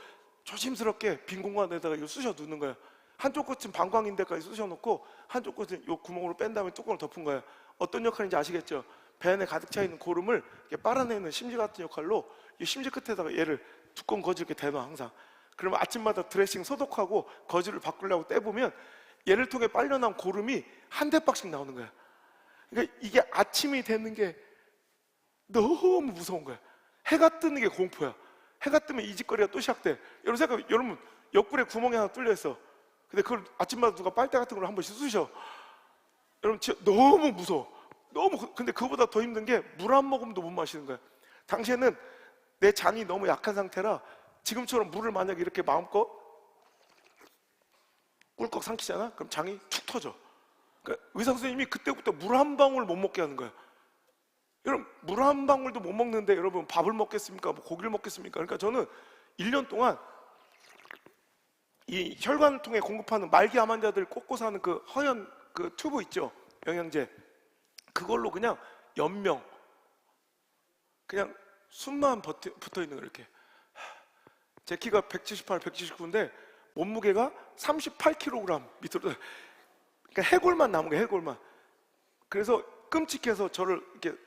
조심스럽게 빈 공간에다가 이걸 쑤셔 넣는 거예요. 한쪽 끝은 방광인 데까지 쑤셔 놓고 한쪽 끝은 요 구멍으로 뺀 다음에 뚜껑을 덮은 거예요. 어떤 역할인지 아시겠죠? 배 안에 가득 차 있는 고름을 이렇게 빨아내는 심지 같은 역할로 이 심지 끝에다가 얘를 두꺼운 거즈 이렇게 대놔 항상. 그러면 아침마다 드레싱 소독하고 거즈를 바꾸려고 떼보면 얘를 통해 빨려나온 고름이 한 대박씩 나오는 거야. 그러니까 이게 아침이 되는 게 너무 무서운 거야. 해가 뜨는 게 공포야. 해가 뜨면 이 짓거리가 또 시작돼. 여러분 옆구리에 구멍이 하나 뚫려 있어. 근데 그걸 아침마다 누가 빨대 같은 걸 한 번씩 쑤셔. 여러분 진짜 너무 무서워. 근데 그보다 더 힘든 게 물 한 모금도 못 마시는 거야. 당시에는 내 장이 너무 약한 상태라 지금처럼 물을 만약에 이렇게 마음껏 꿀꺽 삼키잖아? 그럼 장이 툭 터져. 그러니까 의사 선생님이 그때부터 물 한 방울 못 먹게 하는 거야. 여러분 물 한 방울도 못 먹는데 여러분 밥을 먹겠습니까? 뭐 고기를 먹겠습니까? 그러니까 저는 1년 동안 이 혈관통에 공급하는 말기 암 환자들 꽂고 사는 그 허연 그 튜브 있죠? 영양제. 그걸로 그냥 연명 그냥 숨만 붙어 있는 거 이렇게. 제 키가 178, 179인데 몸무게가 38kg 밑으로. 그러니까 해골만 남은 거예요, 해골만. 그래서 끔찍해서 저를 이렇게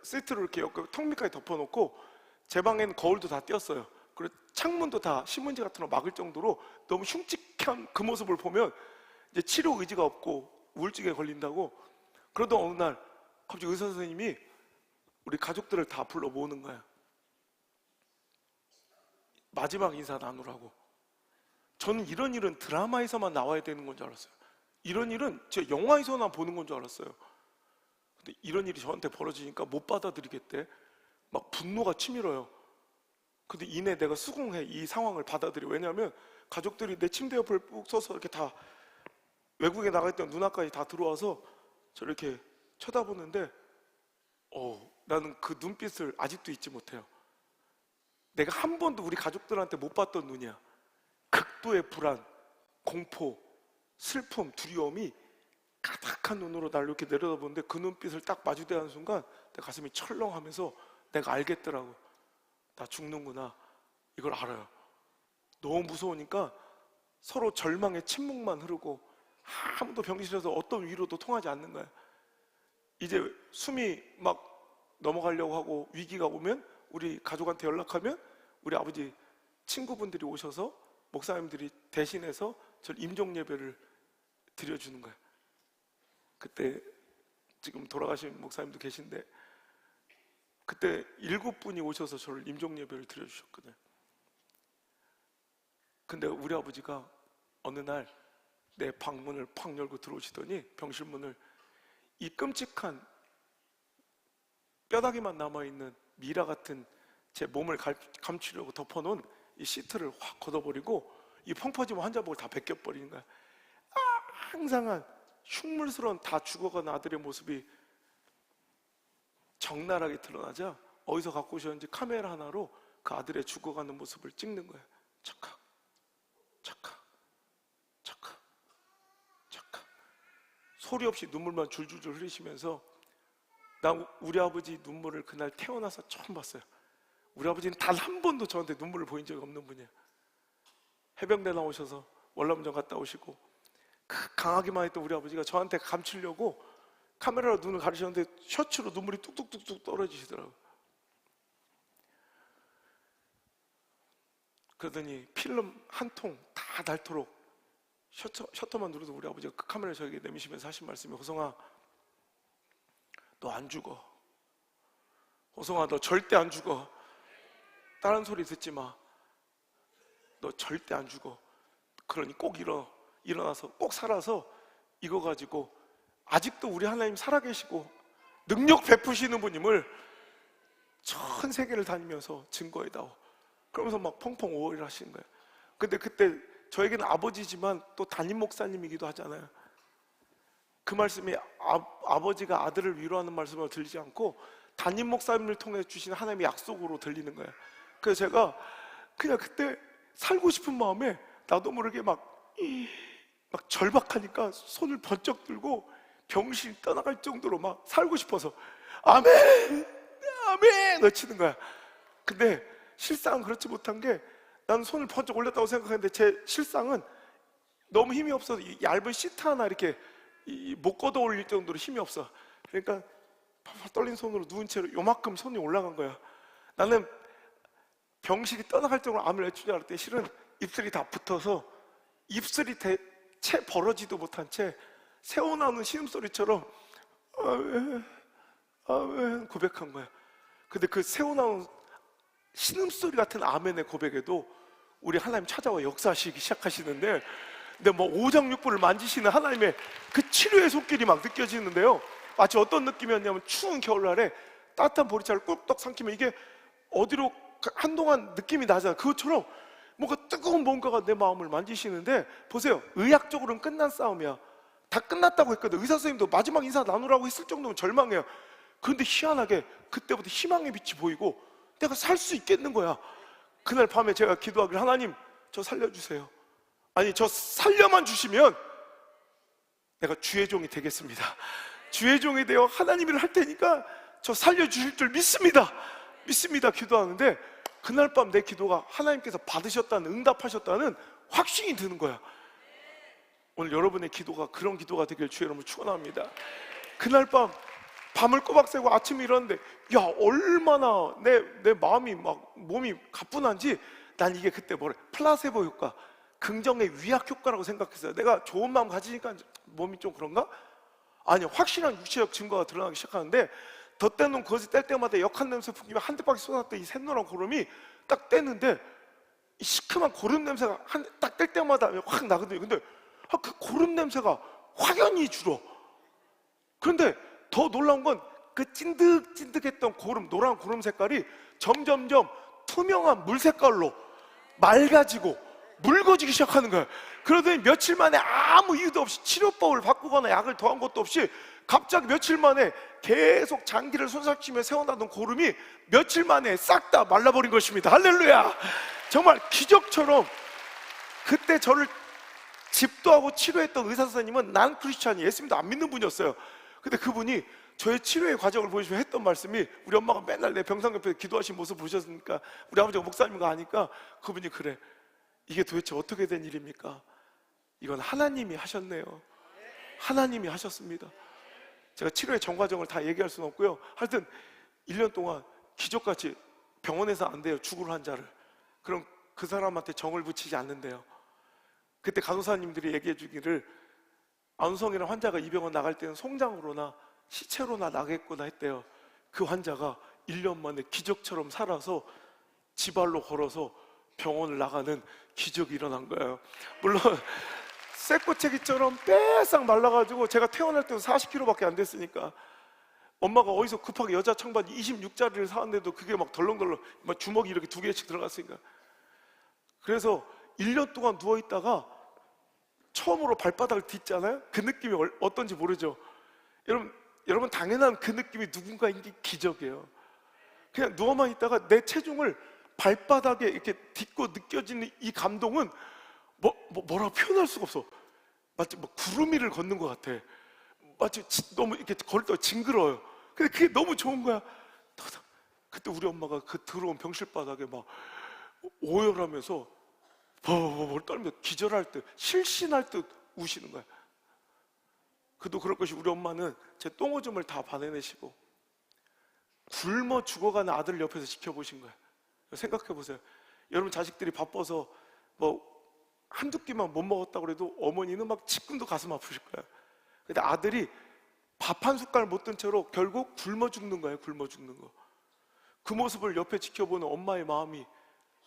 시트로 이렇게 턱 밑까지 덮어놓고 제 방에는 거울도 다 띄었어요. 그리고 창문도 다 신문지 같은 거 막을 정도로 너무 흉측한 그 모습을 보면 이제 치료 의지가 없고 우울증에 걸린다고. 그러던 어느 날 갑자기 의사 선생님이 우리 가족들을 다 불러 모으는 거야. 마지막 인사 나누라고. 저는 이런 일은 드라마에서만 나와야 되는 건 줄 알았어요. 이런 일은 제 영화에서만 보는 건 줄 알았어요. 근데 이런 일이 저한테 벌어지니까 못 받아들이겠대. 막 분노가 치밀어요. 근데 이내 내가 수긍해, 이 상황을 받아들여. 왜냐하면 가족들이 내 침대 옆을 꾹 서서 이렇게 다 외국에 나가 있던 누나까지 다 들어와서 저를 이렇게 쳐다보는데 나는 그 눈빛을 아직도 잊지 못해요. 내가 한 번도 우리 가족들한테 못 봤던 눈이야. 극도의 불안, 공포, 슬픔, 두려움이 가득한 눈으로 나를 이렇게 내려다보는데 그 눈빛을 딱 마주대하는 순간 내 가슴이 철렁하면서 내가 알겠더라고. 나 죽는구나. 이걸 알아요. 너무 무서우니까 서로 절망의 침묵만 흐르고 아무도 병실에서 어떤 위로도 통하지 않는 거야. 이제 숨이 막 넘어가려고 하고 위기가 오면 우리 가족한테 연락하면 우리 아버지 친구분들이 오셔서 목사님들이 대신해서 저를 임종 예배를 드려주는 거야. 그때 지금 돌아가신 목사님도 계신데 그때 7분이 오셔서 저를 임종 예배를 드려주셨거든. 근데 우리 아버지가 어느 날 내 방문을 팍 열고 들어오시더니 병실 문을 이 끔찍한 뼈다귀만 남아있는 미라 같은 제 몸을 감추려고 덮어놓은 이 시트를 확 걷어버리고 이 펑퍼짐 환자복을 다 벗겨버리는 거야. 항상한 흉물스러운 다 죽어간 아들의 모습이 적나라하게 드러나자 어디서 갖고 오셨는지 카메라 하나로 그 아들의 죽어가는 모습을 찍는 거야. 착각, 착각, 착각, 착각. 소리 없이 눈물만 줄줄줄 흐리시면서 난 우리 아버지 눈물을 그날 태어나서 처음 봤어요. 우리 아버지는 단 한 번도 저한테 눈물을 보인 적이 없는 분이에요. 해병대 나오셔서 월남전 갔다 오시고 강하기만 했던 우리 아버지가 저한테 감추려고 카메라로 눈을 가리셨는데 셔츠로 눈물이 뚝뚝뚝뚝 떨어지시더라고요. 그러더니 필름 한 통 다 닳도록 셔터만 누르도 우리 아버지가 그 카메라 저에게 내미시면서 하신 말씀이 호성아, 너 안 죽어. 호성아, 너 절대 안 죽어. 다른 소리 듣지 마. 너 절대 안 죽어. 그러니 꼭 일어나서 꼭 살아서 이거 가지고 아직도 우리 하나님 살아계시고 능력 베푸시는 분임을 전 세계를 다니면서 증거해다오. 그러면서 막 펑펑 오해를 하시는 거예요. 근데 그때 저에게는 아버지지만 또 담임 목사님이기도 하잖아요. 그 말씀이 아버지가 아들을 위로하는 말씀으로 들리지 않고 담임 목사님을 통해 주신 하나님의 약속으로 들리는 거예요. 그래서 제가 그냥 그때 살고 싶은 마음에 나도 모르게 막 절박하니까 손을 번쩍 들고 병실이 떠나갈 정도로 막 살고 싶어서 아멘! 아멘! 외치는 거야. 근데 실상은 그렇지 못한 게, 나는 손을 번쩍 올렸다고 생각했는데 제 실상은 너무 힘이 없어서 이 얇은 시트 하나 이렇게 못 걷어 올릴 정도로 힘이 없어. 그러니까 팔팔 떨린 손으로 누운 채로 요만큼 손이 올라간 거야. 나는 병실이 떠나갈 정도로 암을 외치는 줄 알았더니 실은 입술이 다 붙어서 입술이 채 벌어지도 못한 채 새어나오는 신음소리처럼 아멘, 아멘 고백한 거야. 근데 그 새어나오는 신음소리 같은 아멘의 고백에도 우리 하나님 찾아와 역사하시기 시작하시는데, 근데 뭐 오장육부를 만지시는 하나님의 그 치료의 손길이 막 느껴지는데요. 마치 어떤 느낌이었냐면 추운 겨울날에 따뜻한 보리차를 꿀떡 삼키면 이게 어디로 한동안 느낌이 나잖아요. 그것처럼 뭔가 뜨거운 뭔가가 내 마음을 만지시는데, 보세요, 의학적으로는 끝난 싸움이야. 다 끝났다고 했거든. 의사 선생님도 마지막 인사 나누라고 했을 정도면 절망해요. 그런데 희한하게 그때부터 희망의 빛이 보이고 내가 살 수 있겠는 거야. 그날 밤에 제가 기도하기를, 하나님 저 살려주세요. 아니, 저 살려만 주시면 내가 주의 종이 되겠습니다. 주의 종이 되어 하나님 일을 할 테니까 저 살려주실 줄 믿습니다. 믿습니다 기도하는데, 그날 밤 내 기도가 하나님께서 받으셨다는, 응답하셨다는 확신이 드는 거야. 오늘 여러분의 기도가 그런 기도가 되길 주의 이름으로 축원합니다. 그날 밤 밤을 꼬박 새고 아침에 일어났는데, 야, 얼마나 내 마음이 막 몸이 가뿐한지, 난 이게 그때 플라세보 효과, 긍정의 위약 효과라고 생각했어요. 내가 좋은 마음 가지니까 몸이 좀 그런가? 아니, 확실한 육체적 증거가 드러나기 시작하는데, 덧대놓은 거짓 뗄 때마다 역한 냄새 풍기며 한 대박이 쏟았던 이 샛노란 고름이 딱 떼는데, 이 시큼한 고름 냄새가 딱 뗄 때마다 확 나거든요. 근데 그 고름 냄새가 확연히 줄어. 그런데 더 놀라운 건 그 찐득찐득했던 고름, 노란 고름 색깔이 점점점 투명한 물 색깔로 맑아지고 묽어지기 시작하는 거예요. 그러더니 며칠 만에 아무 이유도 없이 치료법을 바꾸거나 약을 더한 것도 없이 갑자기 며칠 만에 계속 장기를 손삭히며 세워놨던 고름이 며칠 만에 싹 다 말라버린 것입니다. 할렐루야! 정말 기적처럼. 그때 저를 집도하고 치료했던 의사 선생님은 난 크리스찬이, 예수님도 안 믿는 분이었어요. 근데 그분이 저의 치료의 과정을 보시며 했던 말씀이, 우리 엄마가 맨날 내 병상 옆에 기도하신 모습 보셨으니까, 우리 아버지가 목사님인 거 아니까 그분이 그래, 이게 도대체 어떻게 된 일입니까? 이건 하나님이 하셨네요. 하나님이 하셨습니다. 제가 치료의 전 과정을 다 얘기할 수는 없고요. 하여튼 1년 동안 기적같이 병원에서 안 돼요, 죽을 환자를. 그럼 그 사람한테 정을 붙이지 않는데요. 그때 간호사님들이 얘기해 주기를, 안우성이라는 환자가 이 병원 나갈 때는 송장으로나 시체로나 나겠구나 했대요. 그 환자가 1년 만에 기적처럼 살아서 지발로 걸어서 병원을 나가는 기적이 일어난 거예요. 물론 쇠꼬챙이처럼 빼싹 말라가지고, 제가 태어날 때도 40kg밖에 안 됐으니까 엄마가 어디서 급하게 여자 청바지 26짜리를 사왔는데도 그게 막 덜렁덜렁 막 주먹이 이렇게 2개씩 들어갔으니까. 그래서 1년 동안 누워있다가 처음으로 발바닥을 딛잖아요. 그 느낌이 어떤지 모르죠. 여러분 당연한 그 느낌이 누군가인 게 기적이에요. 그냥 누워만 있다가 내 체중을 발바닥에 이렇게 딛고 느껴지는 이 감동은 뭐라고 표현할 수가 없어. 마치 구름 위를 걷는 것 같아. 마치 너무 이렇게 걸을 때 징그러워요. 근데 그게 너무 좋은 거야. 그때 우리 엄마가 그 더러운 병실 바닥에 막 오열하면서 버버버 떨면서 기절할 듯, 실신할 듯 우시는 거야. 그도 그럴 것이, 우리 엄마는 제 똥오줌을 다 받아내시고 굶어 죽어가는 아들 옆에서 지켜보신 거예요. 생각해 보세요. 여러분 자식들이 바빠서 한두 끼만 못 먹었다고 해도 어머니는 막 지금도 가슴 아프실 거예요. 근데 아들이 밥 한 숟갈 못 든 채로 결국 굶어 죽는 거예요. 굶어 죽는 거. 그 모습을 옆에 지켜보는 엄마의 마음이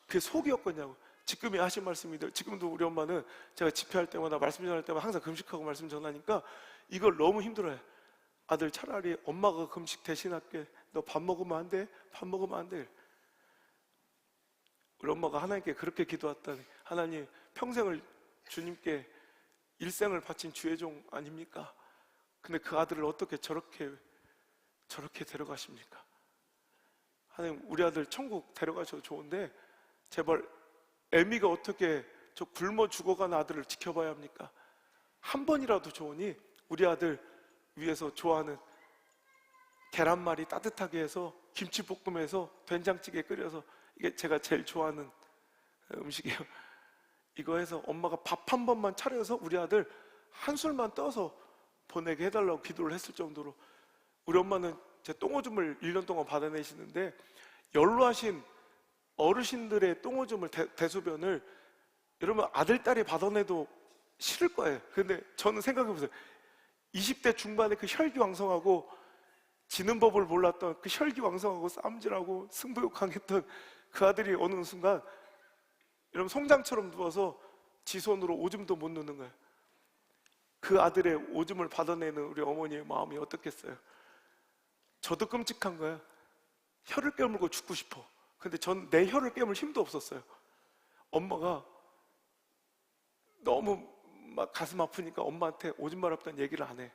그게 속이었거냐고. 지금이 하신 말씀이들, 지금도 우리 엄마는 제가 집회할 때마다 말씀 전할 때마다 항상 금식하고 말씀 전하니까 이걸 너무 힘들어요. 아들, 차라리 엄마가 금식 대신할게, 너 밥 먹으면 안 돼? 밥 먹으면 안 돼. 우리 엄마가 하나님께 그렇게 기도했다니, 하나님 평생을 주님께 일생을 바친 주의 종 아닙니까? 근데 그 아들을 어떻게 저렇게 데려가십니까? 하나님, 우리 아들 천국 데려가셔도 좋은데 제발 애미가 어떻게 저 굶어 죽어가는 아들을 지켜봐야 합니까? 한 번이라도 좋으니 우리 아들 위해서 좋아하는 계란말이 따뜻하게 해서 김치볶음해서 된장찌개 끓여서, 이게 제가 제일 좋아하는 음식이에요. 이거 해서 엄마가 밥 한 번만 차려서 우리 아들 한술만 떠서 보내게 해달라고 기도를 했을 정도로, 우리 엄마는 제 똥오줌을 1년 동안 받아내시는데 연로하신 어르신들의 똥오줌을 대소변을 여러분 아들, 딸이 받아내도 싫을 거예요. 근데 저는 생각해보세요. 20대 중반에 그 혈기왕성하고 지는 법을 몰랐던 그 혈기왕성하고 쌈질하고 승부욕 강했던 그 아들이 어느 순간 여러분 송장처럼 누워서 지 손으로 오줌도 못 누는 거예요. 그 아들의 오줌을 받아내는 우리 어머니의 마음이 어떻겠어요? 저도 끔찍한 거예요. 혀를 깨물고 죽고 싶어. 근데 전 내 혀를 깨물 힘도 없었어요. 엄마가 너무 막 가슴 아프니까 엄마한테 오줌 마렵다는 얘기를 안 해.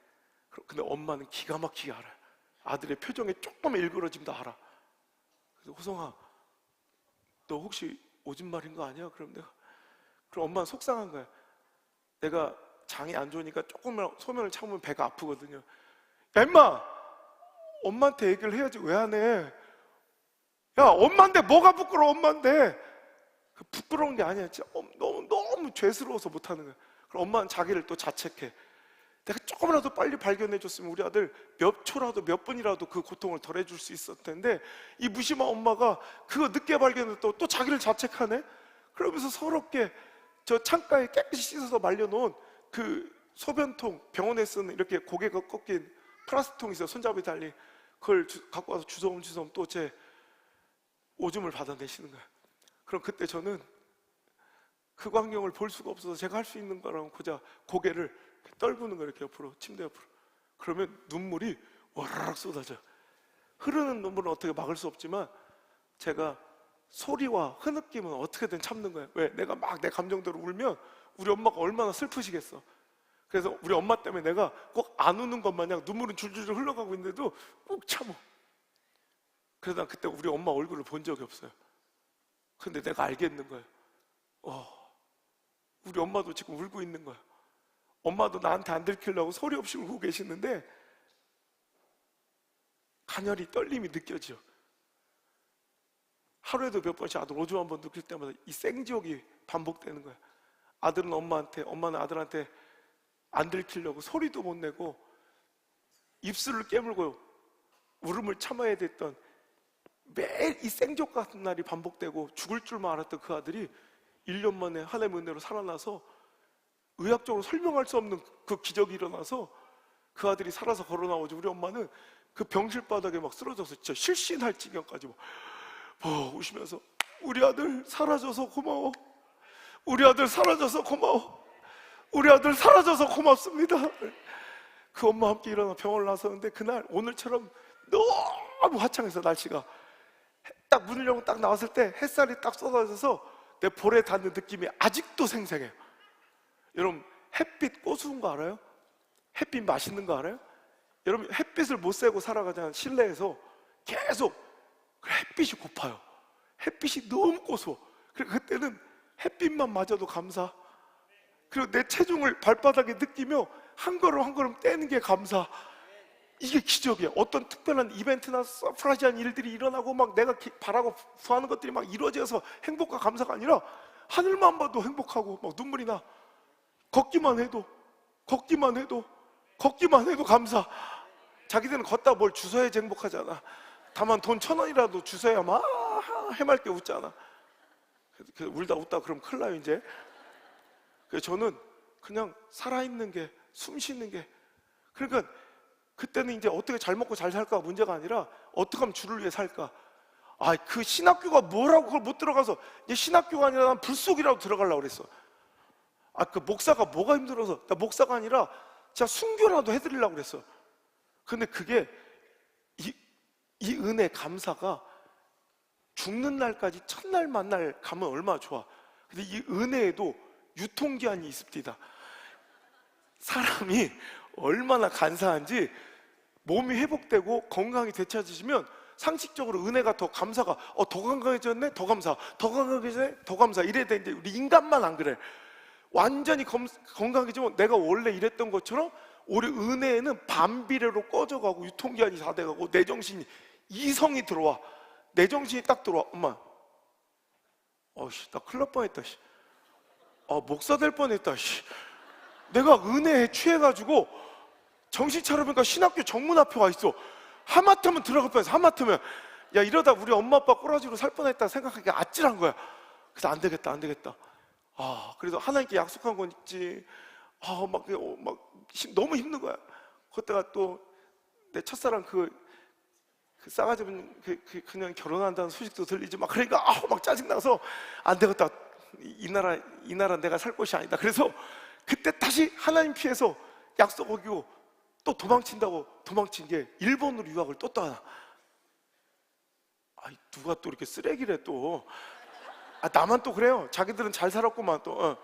근데 엄마는 기가 막히게 알아요. 아들의 표정에 조금 일그러짐도 알아. 그래서 호성아, 너 혹시 오줌 마린 거 아니야? 그럼 엄마는 속상한 거야. 내가 장이 안 좋으니까 조금만 소면을 참으면 배가 아프거든요. 야 임마, 엄마한테 얘기를 해야지 왜 안 해? 야, 엄마인데 뭐가 부끄러워? 엄마인데. 부끄러운 게 아니야. 진짜 너무 죄스러워서 못하는 거야. 그럼 엄마는 자기를 또 자책해. 내가 조금이라도 빨리 발견해줬으면 우리 아들 몇 초라도 몇 분이라도 그 고통을 덜해줄 수 있었을 텐데, 이 무심한 엄마가 그거 늦게 발견해도 또 자기를 자책하네? 그러면서 서럽게 저 창가에 깨끗이 씻어서 말려놓은 그 소변통, 병원에 쓰는 이렇게 고개가 꺾인 플라스틱통이 있어요. 손잡이 달린. 그걸 갖고 와서 주섬주섬 또 제 오줌을 받아내시는 거예요. 그럼 그때 저는 그 광경을 볼 수가 없어서 제가 할 수 있는 거라면 고작 고개를 떨구는 거예요. 이렇게 옆으로, 침대 옆으로. 그러면 눈물이 와라락 쏟아져요. 흐르는 눈물은 어떻게 막을 수 없지만 제가 소리와 흐느낌은 어떻게든 참는 거예요. 왜? 내가 막 내 감정대로 울면 우리 엄마가 얼마나 슬프시겠어. 그래서 우리 엄마 때문에 내가 꼭 안 우는 것 마냥 눈물은 줄줄줄 흘러가고 있는데도 꼭 참어. 그래서 난 그때 우리 엄마 얼굴을 본 적이 없어요. 근데 내가 알겠는 거예요. 우리 엄마도 지금 울고 있는 거예요. 엄마도 나한테 안 들키려고 소리 없이 울고 계시는데 가녀리 떨림이 느껴져. 하루에도 몇 번씩 아들 오줌 한 번 느낄 때마다 이 생지옥이 반복되는 거예요. 아들은 엄마한테, 엄마는 아들한테 안 들키려고 소리도 못 내고 입술을 깨물고 울음을 참아야 됐던, 매일 이 생지옥 같은 날이 반복되고 죽을 줄만 알았던 그 아들이 1년 만에 하나님의 은혜로 살아나서 의학적으로 설명할 수 없는 그 기적이 일어나서 그 아들이 살아서 걸어 나오지. 우리 엄마는 그 병실 바닥에 막 쓰러져서 진짜 실신할 지경까지 막 우시면서 우리 아들 사라져서 고마워. 우리 아들 사라져서 고마워. 우리 아들 사라져서 고맙습니다. 그 엄마와 함께 일어나 병원을 나섰는데 그날 오늘처럼 너무 화창해서 날씨가 딱 문을 열고 딱 나왔을 때 햇살이 딱 쏟아져서 내 볼에 닿는 느낌이 아직도 생생해요. 여러분, 햇빛 고수운 거 알아요? 햇빛 맛있는 거 알아요? 여러분, 햇빛을 못 쐬고 살아가잖아요. 실내에서 계속 햇빛이 고파요. 햇빛이 너무 고소워. 그리고 그때는 햇빛만 맞아도 감사. 그리고 내 체중을 발바닥에 느끼며 한 걸음 한 걸음 떼는 게 감사. 이게 기적이야. 어떤 특별한 이벤트나 서프라이즈한 일들이 일어나고 막 내가 바라고 구하는 것들이 막 이루어져서 행복과 감사가 아니라 하늘만 봐도 행복하고 막 눈물이 나. 걷기만 해도 감사. 자기들은 걷다 뭘 주워야지 행복하잖아. 다만 돈 1,000원이라도 주워야 막 해맑게 웃잖아. 그래서 울다 웃다 그럼 큰일 나요 이제. 그래서 저는 그냥 살아있는 게, 숨 쉬는 게, 그러니까 그때는 이제 어떻게 잘 먹고 잘 살까가 문제가 아니라 어떻게 하면 주를 위해 살까. 그 신학교가 뭐라고 그걸 못 들어가서, 이제 신학교가 아니라 난 불속이라도 들어가려고 그랬어. 그 목사가 뭐가 힘들어서, 나 목사가 아니라 진짜 순교라도 해드리려고 그랬어. 근데 그게 이 은혜 감사가 죽는 날까지 첫날 만날 가면 얼마나 좋아. 근데 이 은혜에도 유통기한이 있습니다. 사람이 얼마나 간사한지 몸이 회복되고 건강이 되찾으시면 상식적으로 은혜가 더 감사가 더 건강해졌네? 더 감사. 더 건강해졌네? 더 감사. 이래야 되는데 우리 인간만 안 그래. 완전히 건강해지면 내가 원래 이랬던 것처럼 우리 은혜에는 반비례로 꺼져가고 유통기한이 다 돼가고 내 정신이 이성이 들어와. 내 정신이 딱 들어와. 엄마, 나 큰일 날 뻔했다. 목사 될 뻔했다. 내가 은혜에 취해가지고 정신 차려보니까 신학교 정문 앞에 와 있어. 하마터면 들어갈 뻔했어. 하마터면 야, 이러다 우리 엄마 아빠 꼬라지로 살 뻔했다 생각하기가 아찔한 거야. 그래서 안 되겠다. 그래도 하나님께 약속한 건 있지. 너무 힘든 거야. 그때가 또 내 첫사랑 그 싸가지 없는 그냥 결혼한다는 소식도 들리지 막. 그러니까 막 짜증나서 안 되겠다. 이 나라 내가 살 곳이 아니다. 그래서 그때 다시 하나님 피해서 약속 어기고 또 도망친다고 도망친 게 일본으로 유학을 또 떠나. 누가 또 이렇게 쓰레기래 또. 나만 또 그래요. 자기들은 잘 살았구만 또.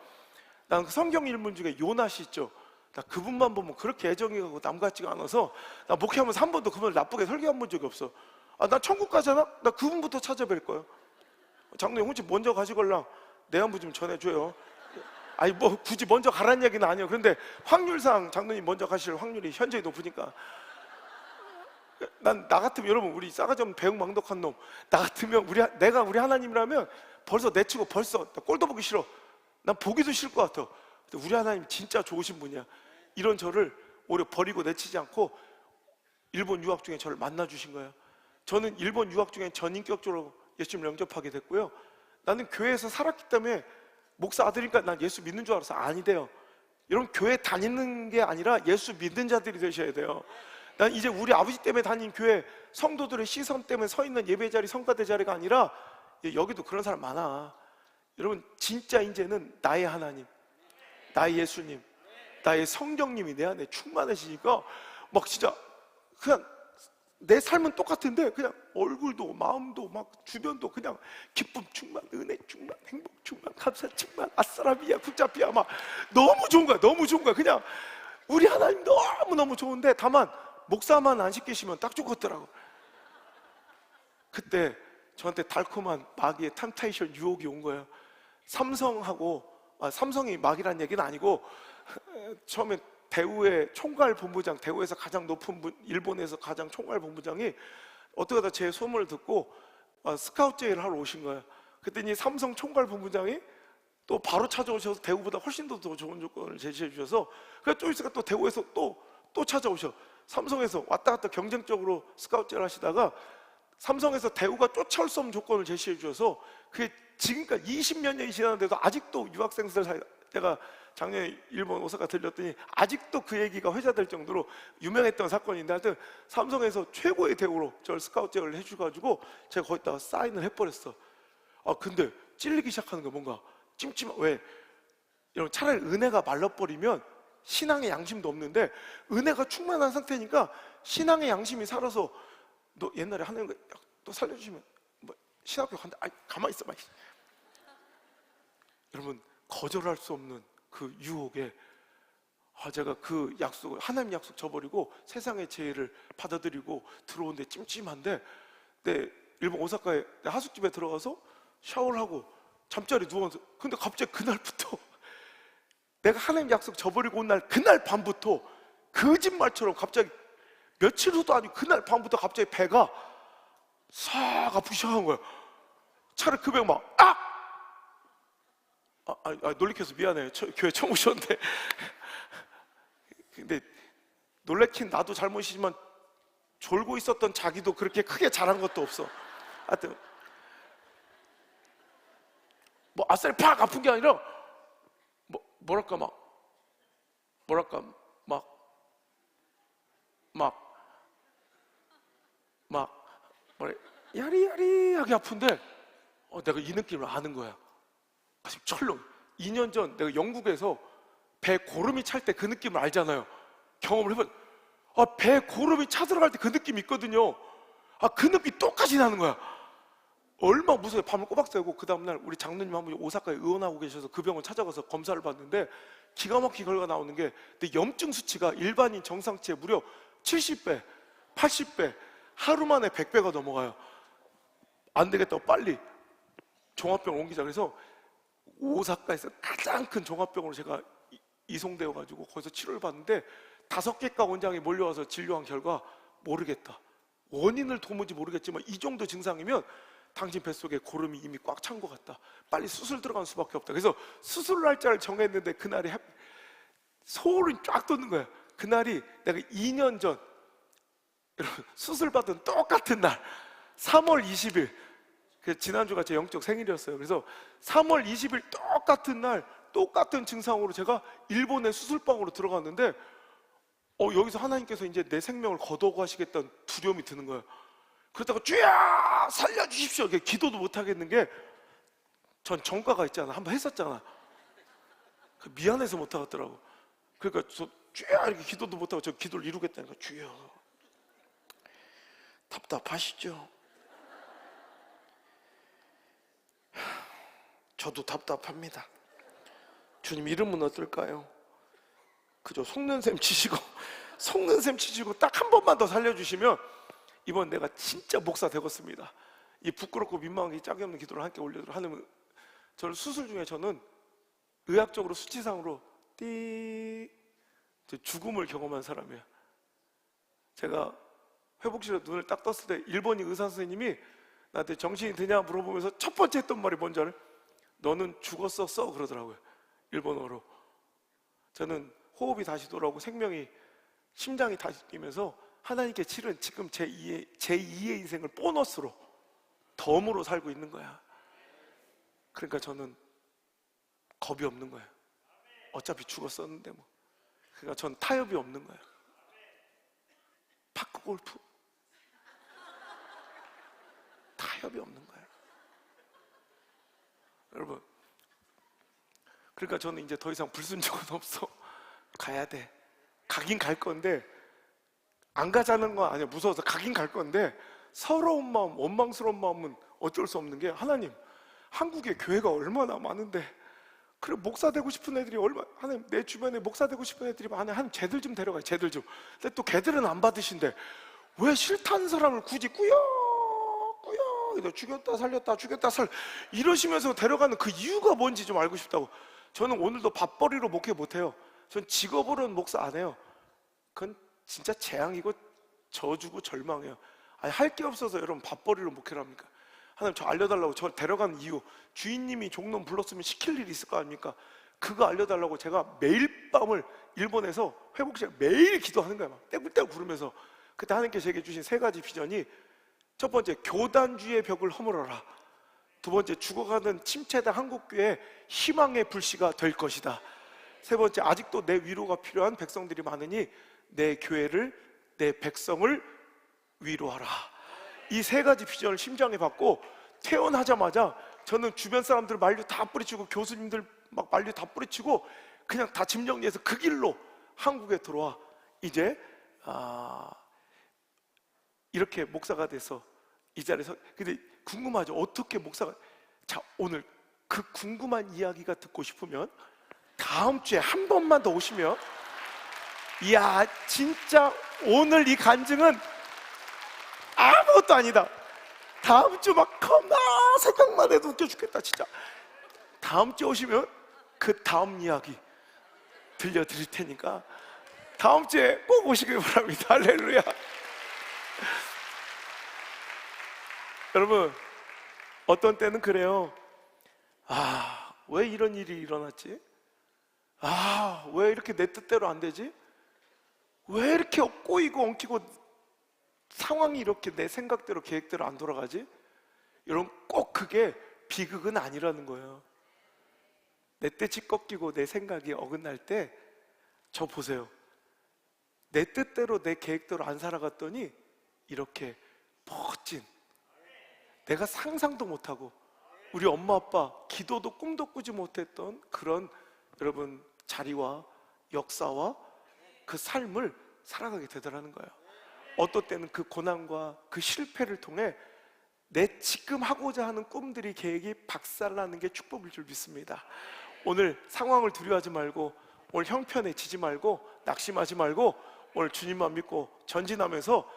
난 그 성경 인물 중에 요나 씨 있죠. 나 그분만 보면 그렇게 애정이 가고 남 같지가 않아서 나 목회하면서 한 번도 그분을 나쁘게 설교한 본 적이 없어. 나 천국 가잖아? 나 그분부터 찾아뵐 거예요. 장로님 혹시 먼저 가시걸랑 내 안부 좀 전해줘요. 뭐 굳이 먼저 가라는 얘기는 아니에요. 그런데 확률상 장로님 먼저 가실 확률이 현저히 높으니까. 나 같으면 여러분, 우리 싸가지 없는 배은망덕한 놈, 나 같으면 내가 우리 하나님이라면 벌써 내치고 벌써 꼴도 보기 싫어. 난 보기도 싫을 것 같아. 근데 우리 하나님 진짜 좋으신 분이야. 이런 저를 오히려 버리고 내치지 않고 일본 유학 중에 저를 만나주신 거예요. 저는 일본 유학 중에 전인격적으로 예수님을 영접하게 됐고요. 나는 교회에서 살았기 때문에 목사 아들이니까 난 예수 믿는 줄 알았어. 아니래요. 여러분, 교회 다니는 게 아니라 예수 믿는 자들이 되셔야 돼요. 난 이제 우리 아버지 때문에 다닌 교회 성도들의 시선 때문에 서 있는 예배 자리, 성가대 자리가 아니라 여기도 그런 사람 많아. 여러분, 진짜 이제는 나의 하나님, 나의 예수님, 나의 성령님이 내 안에 충만해지니까 막 진짜 그냥 내 삶은 똑같은데 그냥 얼굴도 마음도 막 주변도 그냥 기쁨 충만, 은혜 충만, 행복 충만, 감사 충만, 아싸라비야, 굿잡비야, 막 너무 좋은 거야. 너무 좋은 거야. 그냥 우리 하나님 너무너무 좋은데 다만 목사만 안 시키시면 딱 좋겠더라고. 그때 저한테 달콤한 마귀의 템테이션, 유혹이 온 거예요. 삼성이 마귀란 얘기는 아니고, 처음에 대우의 총괄 본부장, 대우에서 가장 높은 분, 일본에서 가장 총괄 본부장이 어떻게 하다 제 소문을 듣고 스카우트 제의를 하러 오신 거예요. 그랬더니 삼성 총괄 본부장이 또 바로 찾아오셔서 대우보다 훨씬 더 좋은 조건을 제시해 주셔서, 그래서 좀 있으니까 또 대우에서 또 찾아오셔. 삼성에서 왔다 갔다 경쟁적으로 스카우트 제의를 하시다가 삼성에서 대우가 쫓아올 수 없는 조건을 제시해 주셔서, 그게 지금까지 20몇 년이 지났는데도 아직도 유학생들 사이, 제가 작년에 일본 오사카 들렸더니 아직도 그 얘기가 회자될 정도로 유명했던 사건인데, 하여튼 삼성에서 최고의 대우로 저를 스카우트 제의를 해주셔가지고 제가 거기다가 사인을 해버렸어. 근데 찔리기 시작하는 거, 뭔가 찜찜한. 왜? 여러분, 차라리 은혜가 말라버리면 신앙의 양심도 없는데, 은혜가 충만한 상태니까 신앙의 양심이 살아서, 너 옛날에 하는 거 또 살려주시면 뭐 신학교 간다. 가만히 있어 봐. 여러분, 거절할 수 없는 그 유혹에 제가 그 약속을, 하나님 약속 저버리고 세상의 제의를 받아들이고 들어오는데 찜찜한데, 일본 오사카에 내 하숙집에 들어가서 샤워를 하고 잠자리 누워서, 근데 갑자기 그날부터 내가 하나님 약속 저버리고 온 날, 그날 밤부터 거짓말처럼 갑자기 며칠 후도 아니고 그날 밤부터 갑자기 배가 싹 아프기 시작한 거야. 차라리 그 배 막 놀리켜서 미안해. 교회 처음 오셨는데. 근데 놀래킨 나도 잘못이지만 졸고 있었던 자기도 그렇게 크게 잘한 것도 없어. 하여튼 뭐 아싸리 팍 아픈 게 아니라 뭐랄까 야리야리하게 아픈데 내가 이 느낌을 아는 거야. 가슴 철렁. 2년 전 내가 영국에서 배 고름이 찰 때 그 느낌을 알잖아요. 경험을 해본. 배 고름이 차 들어갈 때 그 느낌이 있거든요. 그 눈빛 똑같이 나는 거야. 얼마나 무서워요. 밤을 꼬박 새고 그 다음날 우리 장로님 한 분이 오사카에 의원하고 계셔서 그 병원 찾아가서 검사를 받는데 기가 막히게 결과 나오는 게 내 염증 수치가 일반인 정상치의 무려 70배, 80배, 하루 만에 100배가 넘어가요. 안 되겠다고 빨리 종합병원 옮기자 그래서 오사카에서 가장 큰 종합병원으로 제가 이송되어 가지고 거기서 치료를 받는데 5개과 원장이 몰려와서 진료한 결과 모르겠다. 원인을 도무지 모르겠지만 이 정도 증상이면 당신 뱃속에 고름이 이미 꽉 찬 것 같다. 빨리 수술 들어갈 수밖에 없다. 그래서 수술 날짜를 정했는데 그날이 소울이 쫙 돋는 거야. 그날이 내가 2년 전 여러분 수술 받은 똑같은 날 3월 20일 지난주가 제 영적 생일이었어요. 그래서 3월 20일 똑같은 날 똑같은 증상으로 제가 일본의 수술방으로 들어갔는데 여기서 하나님께서 이제 내 생명을 거둬가시겠다는 두려움이 드는 거예요. 그러다가 주야 살려주십시오 이렇게 기도도 못 하겠는 게 전 전과가 있잖아. 한번 했었잖아. 미안해서 못 하겠더라고. 그러니까 저 주야 이렇게 기도도 못 하고 저 기도를 이루겠다니까 주여 답답하시죠? 저도 답답합니다. 주님 이름은 어떨까요? 그저 속는 셈 치시고 딱 한 번만 더 살려주시면 이번 내가 진짜 목사 되겠습니다. 이 부끄럽고 민망하게 짝이 없는 기도를 함께 올려드려 하나님 저는 수술 중에 저는 의학적으로 수치상으로 죽음을 경험한 사람이에요. 제가 회복실에 눈을 딱 떴을 때 일본인 의사 선생님이 나한테 정신이 드냐 물어보면서 첫 번째 했던 말이 뭔지 알아요? 너는 죽었었어 그러더라고요. 일본어로. 저는 호흡이 다시 돌아오고 심장이 다시 뛰면서 하나님께 치른 지금 제2의 인생을 보너스로 덤으로 살고 있는 거야. 그러니까 저는 겁이 없는 거예요. 어차피 죽었었는데 뭐. 그러니까 전 타협이 없는 거예요. 파크 골프 타협이 없는 거예요. 여러분 그러니까 저는 이제 더 이상 불순종은 없어. 가야 돼. 가긴 갈 건데 안 가자는 건 아니야. 무서워서 가긴 갈 건데 서러운 마음, 원망스러운 마음은 어쩔 수 없는 게 하나님 한국에 교회가 얼마나 많은데 그래 목사 되고 싶은 애들이 하나님 내 주변에 목사 되고 싶은 애들이 많아. 하나님 쟤들 좀 데려가요. 쟤들 좀. 근데 또 걔들은 안 받으신대. 왜 싫다는 사람을 굳이 꾸역꾸역 죽였다 살렸다 죽였다 이러시면서 데려가는 그 이유가 뭔지 좀 알고 싶다고. 저는 오늘도 밥벌이로 목회 못해요. 전 직업으로는 목사 안 해요. 그건 진짜 재앙이고 저주고 절망해요. 할 게 없어서 여러분 밥벌이로 목회를 합니까? 하나님 저 알려달라고. 저 데려간 이유 주인님이 종론 불렀으면 시킬 일이 있을 거 아닙니까? 그거 알려달라고 제가 매일 밤을 일본에서 회복실 매일 기도하는 거야. 막 떼굴떼굴 구르면서. 그때 하나님께 제게 주신 3가지 비전이 첫 번째 교단주의 벽을 허물어라. 두 번째 죽어가는 침체된 한국교회 희망의 불씨가 될 것이다. 세 번째 아직도 내 위로가 필요한 백성들이 많으니 내 교회를 내 백성을 위로하라. 이 3가지 비전을 심장에 받고 태어나자마자 저는 주변 사람들 만류 다 뿌리치고 교수님들 막 만류 다 뿌리치고 그냥 다 짐 정리해서 그 길로 한국에 들어와 이제 이렇게 목사가 돼서 이 자리에서. 근데 궁금하죠? 어떻게 목사가. 자, 오늘 그 궁금한 이야기가 듣고 싶으면 다음 주에 한 번만 더 오시면 이야 진짜 오늘 이 간증은 아무것도 아니다. 다음 주 막 겁나 생각만 해도 웃겨 죽겠다 진짜. 다음 주에 오시면 그 다음 이야기 들려드릴 테니까 다음 주에 꼭 오시길 바랍니다. 할렐루야. 여러분 어떤 때는 그래요. 왜 이런 일이 일어났지? 왜 이렇게 내 뜻대로 안 되지? 왜 이렇게 꼬이고 엉키고 상황이 이렇게 내 생각대로 계획대로 안 돌아가지? 여러분 꼭 그게 비극은 아니라는 거예요. 내 뜻이 꺾이고 내 생각이 어긋날 때 저 보세요. 내 뜻대로 내 계획대로 안 살아갔더니 이렇게 멋진, 내가 상상도 못하고 우리 엄마 아빠 기도도 꿈도 꾸지 못했던 그런 여러분 자리와 역사와 그 삶을 살아가게 되더라는 거예요. 어떤 때는 그 고난과 그 실패를 통해 내 지금 하고자 하는 꿈들이, 계획이 박살나는 게 축복일 줄 믿습니다. 오늘 상황을 두려워하지 말고, 오늘 형편에 지지 말고, 낙심하지 말고, 오늘 주님만 믿고 전진하면서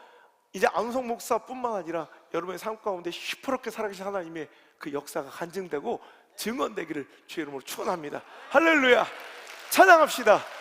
이제 안우성 목사뿐만 아니라 여러분의 삶 가운데 시퍼렇게 살아계신 하나님의 그 역사가 간증되고 증언되기를 주의 이름으로 축원합니다. 할렐루야. 찬양합시다.